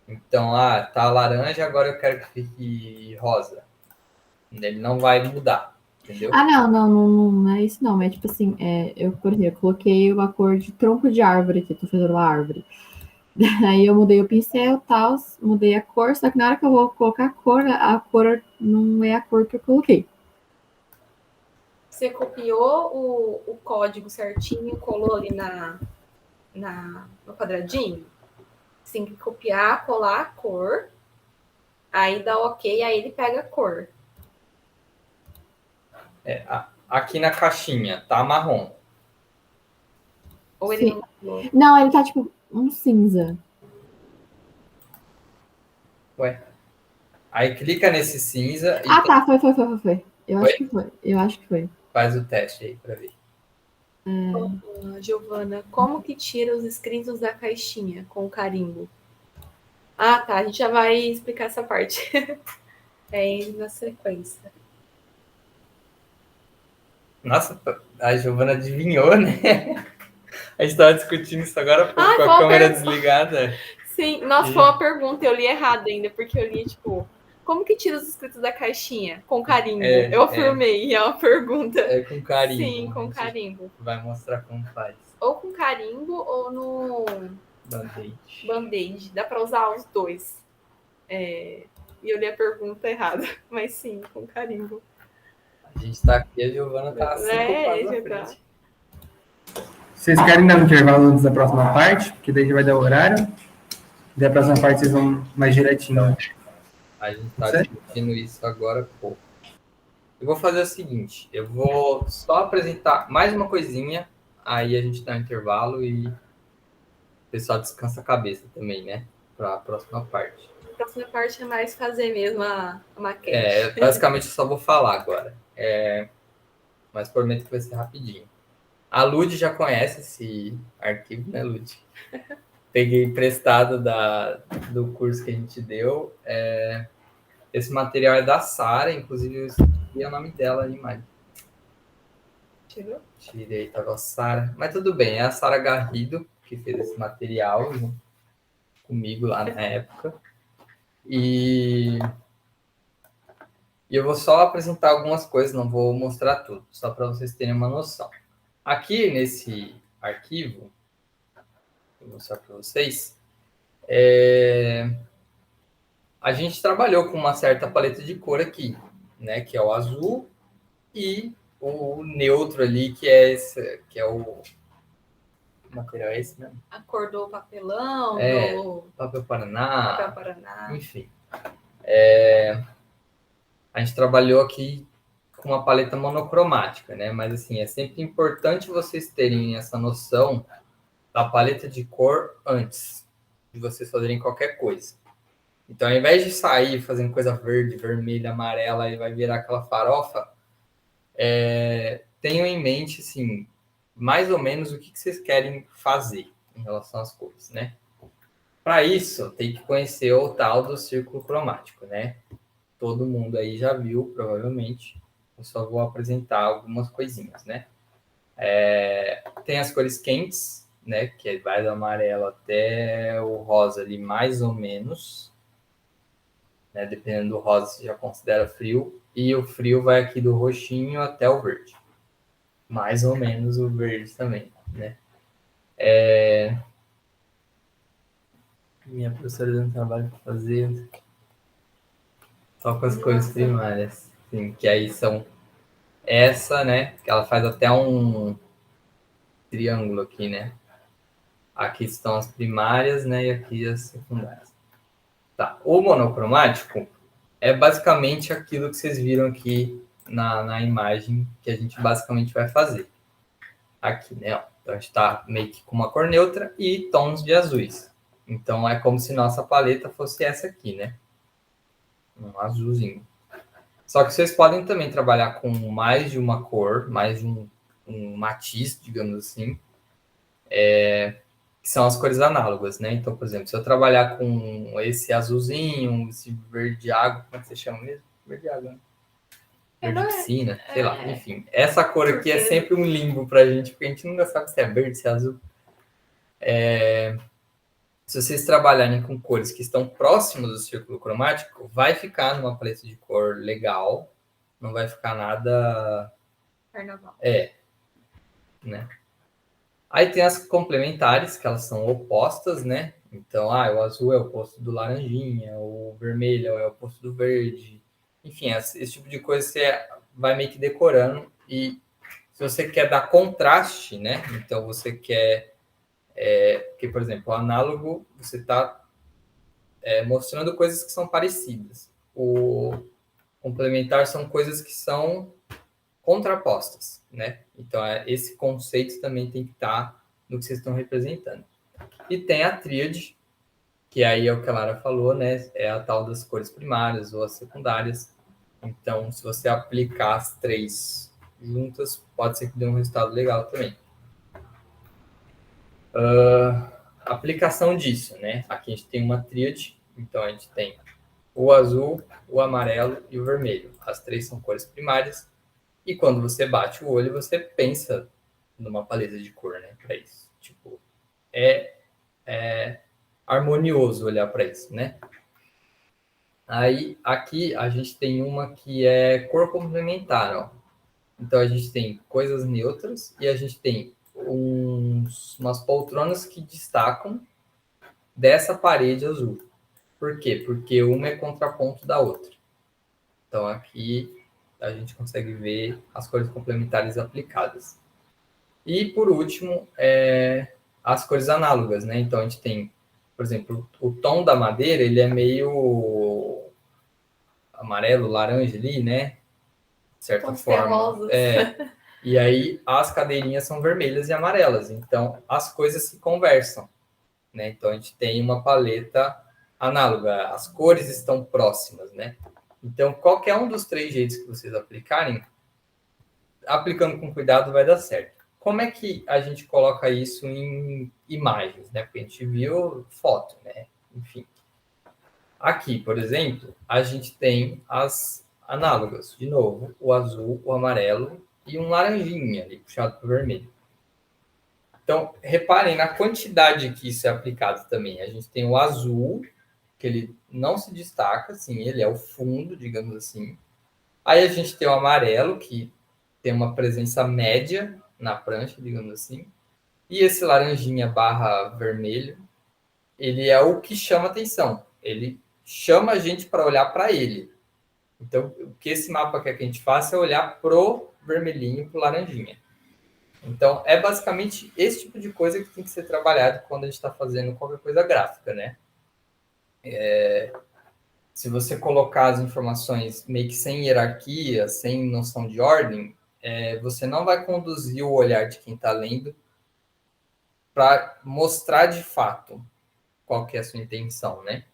Então, tá laranja, agora eu quero que fique rosa. Ele não vai mudar, entendeu? Não é isso não. É tipo assim, por exemplo, eu coloquei uma cor de tronco de árvore aqui, tô fazendo uma árvore. Aí eu mudei o pincel, tal, mudei a cor, só que na hora que eu vou colocar a cor não é a cor que eu coloquei. Você copiou o código certinho, colou ali no quadradinho? Você tem que copiar, colar a cor, aí dá ok, aí ele pega a cor. Aqui na caixinha tá marrom. Ou ele não colou? Não, ele tá tipo um cinza. Ué. Aí clica nesse cinza e Tá, foi. Eu acho que foi. faz o teste aí para ver. Giovana, como que tira os escritos da caixinha com o carimbo? Tá, a gente já vai explicar essa parte. Na sequência. Nossa, a Giovana adivinhou, né? A gente estava discutindo isso agora com a qual câmera pergunta? desligada. Sim, nossa, foi uma pergunta, eu li errado ainda, porque eu li, tipo, como que tira os escritos da caixinha? Com carimbo. Eu afirmei, é uma pergunta. É com carimbo. Sim, com carimbo. Vai mostrar como faz. Ou com carimbo ou no band-aid. Dá para usar os dois. E eu li a pergunta errada, mas sim, com carimbo. A gente tá aqui, a Giovana tá assim, já tá. Vocês querem dar um intervalo antes da próxima parte? Porque daí já vai dar o horário. Da próxima parte vocês vão mais direitinho. A gente tá discutindo isso agora há pouco. Eu vou fazer o seguinte, eu vou só apresentar mais uma coisinha, aí a gente dá um intervalo e o pessoal descansa a cabeça também, né? Para a próxima parte. A próxima parte é mais fazer mesmo a maquete. Basicamente eu só vou falar agora. Mas prometo que vai ser rapidinho. A Lud já conhece esse arquivo, né, Lud? Peguei emprestado do curso que a gente deu. Esse material é da Sara, inclusive eu esqueci o nome dela ali, mas Tirou? Tirei, tava a Sara. Mas tudo bem, é a Sara Garrido que fez esse material, né, comigo lá na época. E eu vou só apresentar algumas coisas, não vou mostrar tudo, só para vocês terem uma noção. Aqui nesse arquivo, vou mostrar para vocês, a gente trabalhou com uma certa paleta de cor aqui, né, que é o azul e o neutro ali, que é o material é esse mesmo? A cor do papelão, do papel Paraná, enfim. A gente trabalhou aqui com uma paleta monocromática, né? Mas assim, é sempre importante vocês terem essa noção da paleta de cor antes de vocês fazerem qualquer coisa. Então, ao invés de sair fazendo coisa verde, vermelha, amarela e vai virar aquela farofa, tenham em mente, assim, mais ou menos o que vocês querem fazer em relação às cores, né? Para isso, tem que conhecer o tal do círculo cromático, né? Todo mundo aí já viu, provavelmente. Eu só vou apresentar algumas coisinhas, né? Tem as cores quentes, né? Que vai do amarelo até o rosa ali, mais ou menos. Né? Dependendo do rosa, você já considera frio. E o frio vai aqui do roxinho até o verde. Mais ou menos o verde também, né? Minha professora deu um trabalho para fazer só com as cores primárias. Sim, que aí são essa, né? Que ela faz até um triângulo aqui, né? Aqui estão as primárias, né? E aqui as secundárias. Tá. O monocromático é basicamente aquilo que vocês viram aqui na imagem que a gente basicamente vai fazer. Aqui, né? Ó. Então, a gente está meio que com uma cor neutra e tons de azuis. Então, é como se nossa paleta fosse essa aqui, né? Um azulzinho. Só que vocês podem também trabalhar com mais de uma cor, mais de um matiz, digamos assim, que são as cores análogas, né? Então, por exemplo, se eu trabalhar com esse azulzinho, esse verde água, como é que você chama mesmo? Verde água, né? Verde piscina, sei lá, enfim. Essa cor aqui é sempre um limbo pra gente, porque a gente nunca sabe se é verde, se é azul. Se vocês trabalharem com cores que estão próximas do círculo cromático, vai ficar numa paleta de cor legal, não vai ficar nada... Carnaval. Né? Aí tem as complementares, que elas são opostas, né? Então, o azul é o oposto do laranjinha, o vermelho é o oposto do verde. Enfim, esse tipo de coisa você vai meio que decorando. E se você quer dar contraste, né? Então, você quer... Porque, por exemplo, o análogo, você está mostrando coisas que são parecidas. O complementar são coisas que são contrapostas, né? Então, esse conceito também tem que estar no que vocês estão representando. E tem a tríade, que aí é o que a Lara falou, né? É a tal das cores primárias ou as secundárias. Então, se você aplicar as três juntas, pode ser que dê um resultado legal também. Aplicação disso, né? Aqui a gente tem uma tríade, então a gente tem o azul, o amarelo e o vermelho. As três são cores primárias. E quando você bate o olho, você pensa numa paleta de cor, né? Para isso. Tipo, é harmonioso olhar para isso, né? Aí, aqui, a gente tem uma que é cor complementar, ó. Então, a gente tem coisas neutras e a gente tem umas poltronas que destacam dessa parede azul. Por quê? Porque uma é contraponto da outra. Então, aqui a gente consegue ver as cores complementares aplicadas. E, por último, as cores análogas, né? Então, a gente tem, por exemplo, o tom da madeira, ele é meio amarelo, laranja ali, né? De certa forma. E aí, as cadeirinhas são vermelhas e amarelas. Então, as coisas se conversam, né? Então, a gente tem uma paleta análoga. As cores estão próximas, né? Então, qualquer um dos três jeitos que vocês aplicarem, aplicando com cuidado, vai dar certo. Como é que a gente coloca isso em imagens, né? Porque a gente viu foto, né? Enfim. Aqui, por exemplo, a gente tem as análogas. De novo, o azul, o amarelo e um laranjinha ali, puxado para o vermelho. Então, reparem na quantidade que isso é aplicado também. A gente tem o azul, que ele não se destaca, assim, ele é o fundo, digamos assim. Aí a gente tem o amarelo, que tem uma presença média na prancha, digamos assim. E esse laranjinha barra vermelho, ele é o que chama atenção. Ele chama a gente para olhar para ele. Então, o que esse mapa quer que a gente faça é olhar pro vermelhinho, pro laranjinha. Então, é basicamente esse tipo de coisa que tem que ser trabalhado quando a gente está fazendo qualquer coisa gráfica, né? Se você colocar as informações meio que sem hierarquia, sem noção de ordem, você não vai conduzir o olhar de quem está lendo para mostrar de fato qual que é a sua intenção, né?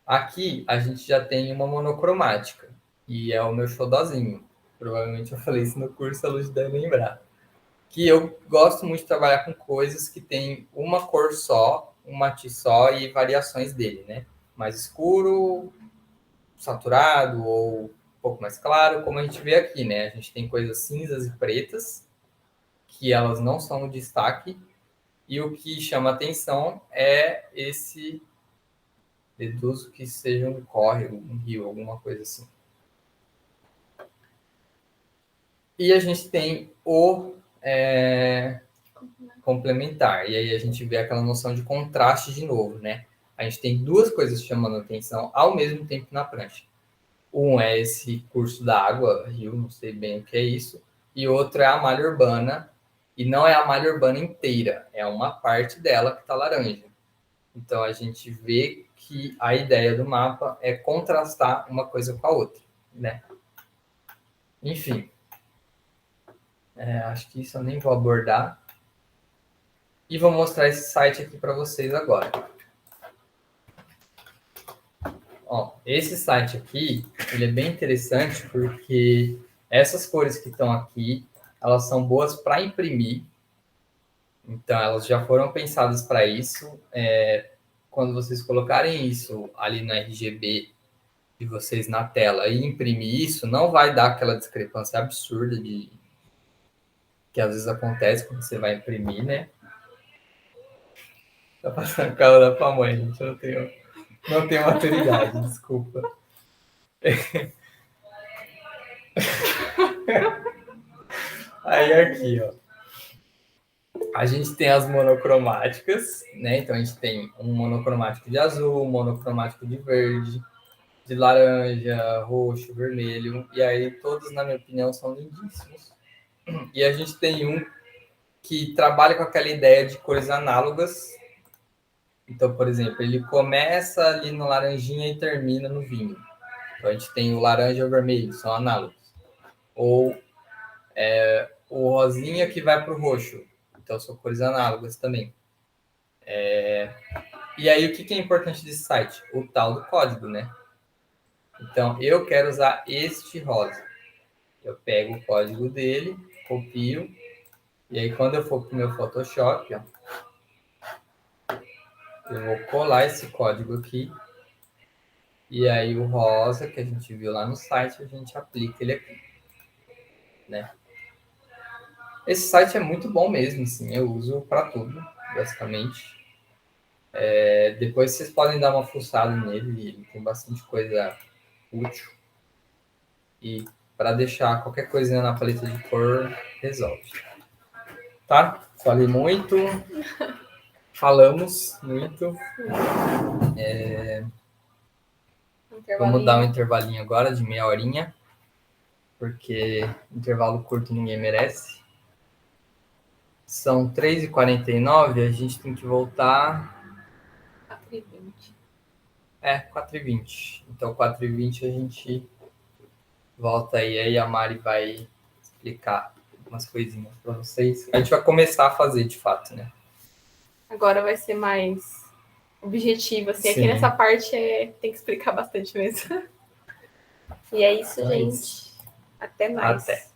Aqui a gente já tem uma monocromática, e é o meu xodózinho. Provavelmente eu falei isso no curso, a Luz deve lembrar. Que eu gosto muito de trabalhar com coisas que tem uma cor só, um matiz só e variações dele, né? Mais escuro, saturado ou um pouco mais claro, como a gente vê aqui, né? A gente tem coisas cinzas e pretas, que elas não são o destaque, e o que chama atenção é esse, deduzo que seja um córrego, um rio, alguma coisa assim. E a gente tem o complementar, e aí a gente vê aquela noção de contraste de novo, né? A gente tem duas coisas chamando atenção ao mesmo tempo na prancha. Um é esse curso da água, rio, não sei bem o que é isso, e outro é a malha urbana, e não é a malha urbana inteira, é uma parte dela que está laranja. Então a gente vê que a ideia do mapa é contrastar uma coisa com a outra, né? Enfim, acho que isso eu nem vou abordar. E vou mostrar esse site aqui para vocês agora. Ó, esse site aqui, ele é bem interessante porque essas cores que estão aqui, elas são boas para imprimir. Então, elas já foram pensadas para isso. Quando vocês colocarem isso ali no RGB de vocês na tela e imprimir isso, não vai dar aquela discrepância absurda que às vezes acontece quando você vai imprimir, né? Tá passando o carro da tua mãe, gente. Eu não tenho maturidade, desculpa. Aí aqui, ó. A gente tem as monocromáticas, né? Então a gente tem um monocromático de azul, um monocromático de verde, de laranja, roxo, vermelho. E aí todos, na minha opinião, são lindíssimos. E a gente tem um que trabalha com aquela ideia de cores análogas. Então, por exemplo, ele começa ali no laranjinha e termina no vinho. Então, a gente tem o laranja e o vermelho, são análogos. Ou o rosinha que vai para o roxo. Então, são cores análogas também. E aí, o que é importante desse site? O tal do código, né? Então, eu quero usar este rosa. Eu pego o código dele, copio, e aí, quando eu for para o meu Photoshop, ó, eu vou colar esse código aqui. E aí o rosa, que a gente viu lá no site, a gente aplica ele aqui, né? Esse site é muito bom mesmo, assim, eu uso para tudo, basicamente. Depois vocês podem dar uma fuçada nele, ele tem bastante coisa útil. E para deixar qualquer coisinha na paleta de cor, resolve. Tá? Falei muito. Falamos muito. Vamos dar um intervalinho agora de meia horinha, porque intervalo curto ninguém merece. São 3h49, a gente tem que voltar... 4h20. 4h20. Então, 4h20 a gente volta aí a Mari vai explicar umas coisinhas para vocês. A gente vai começar a fazer, de fato, né? Agora vai ser mais objetivo, assim. Aqui Sim. nessa parte tem que explicar bastante mesmo. E é isso, Então é gente. isso. Até mais. Até.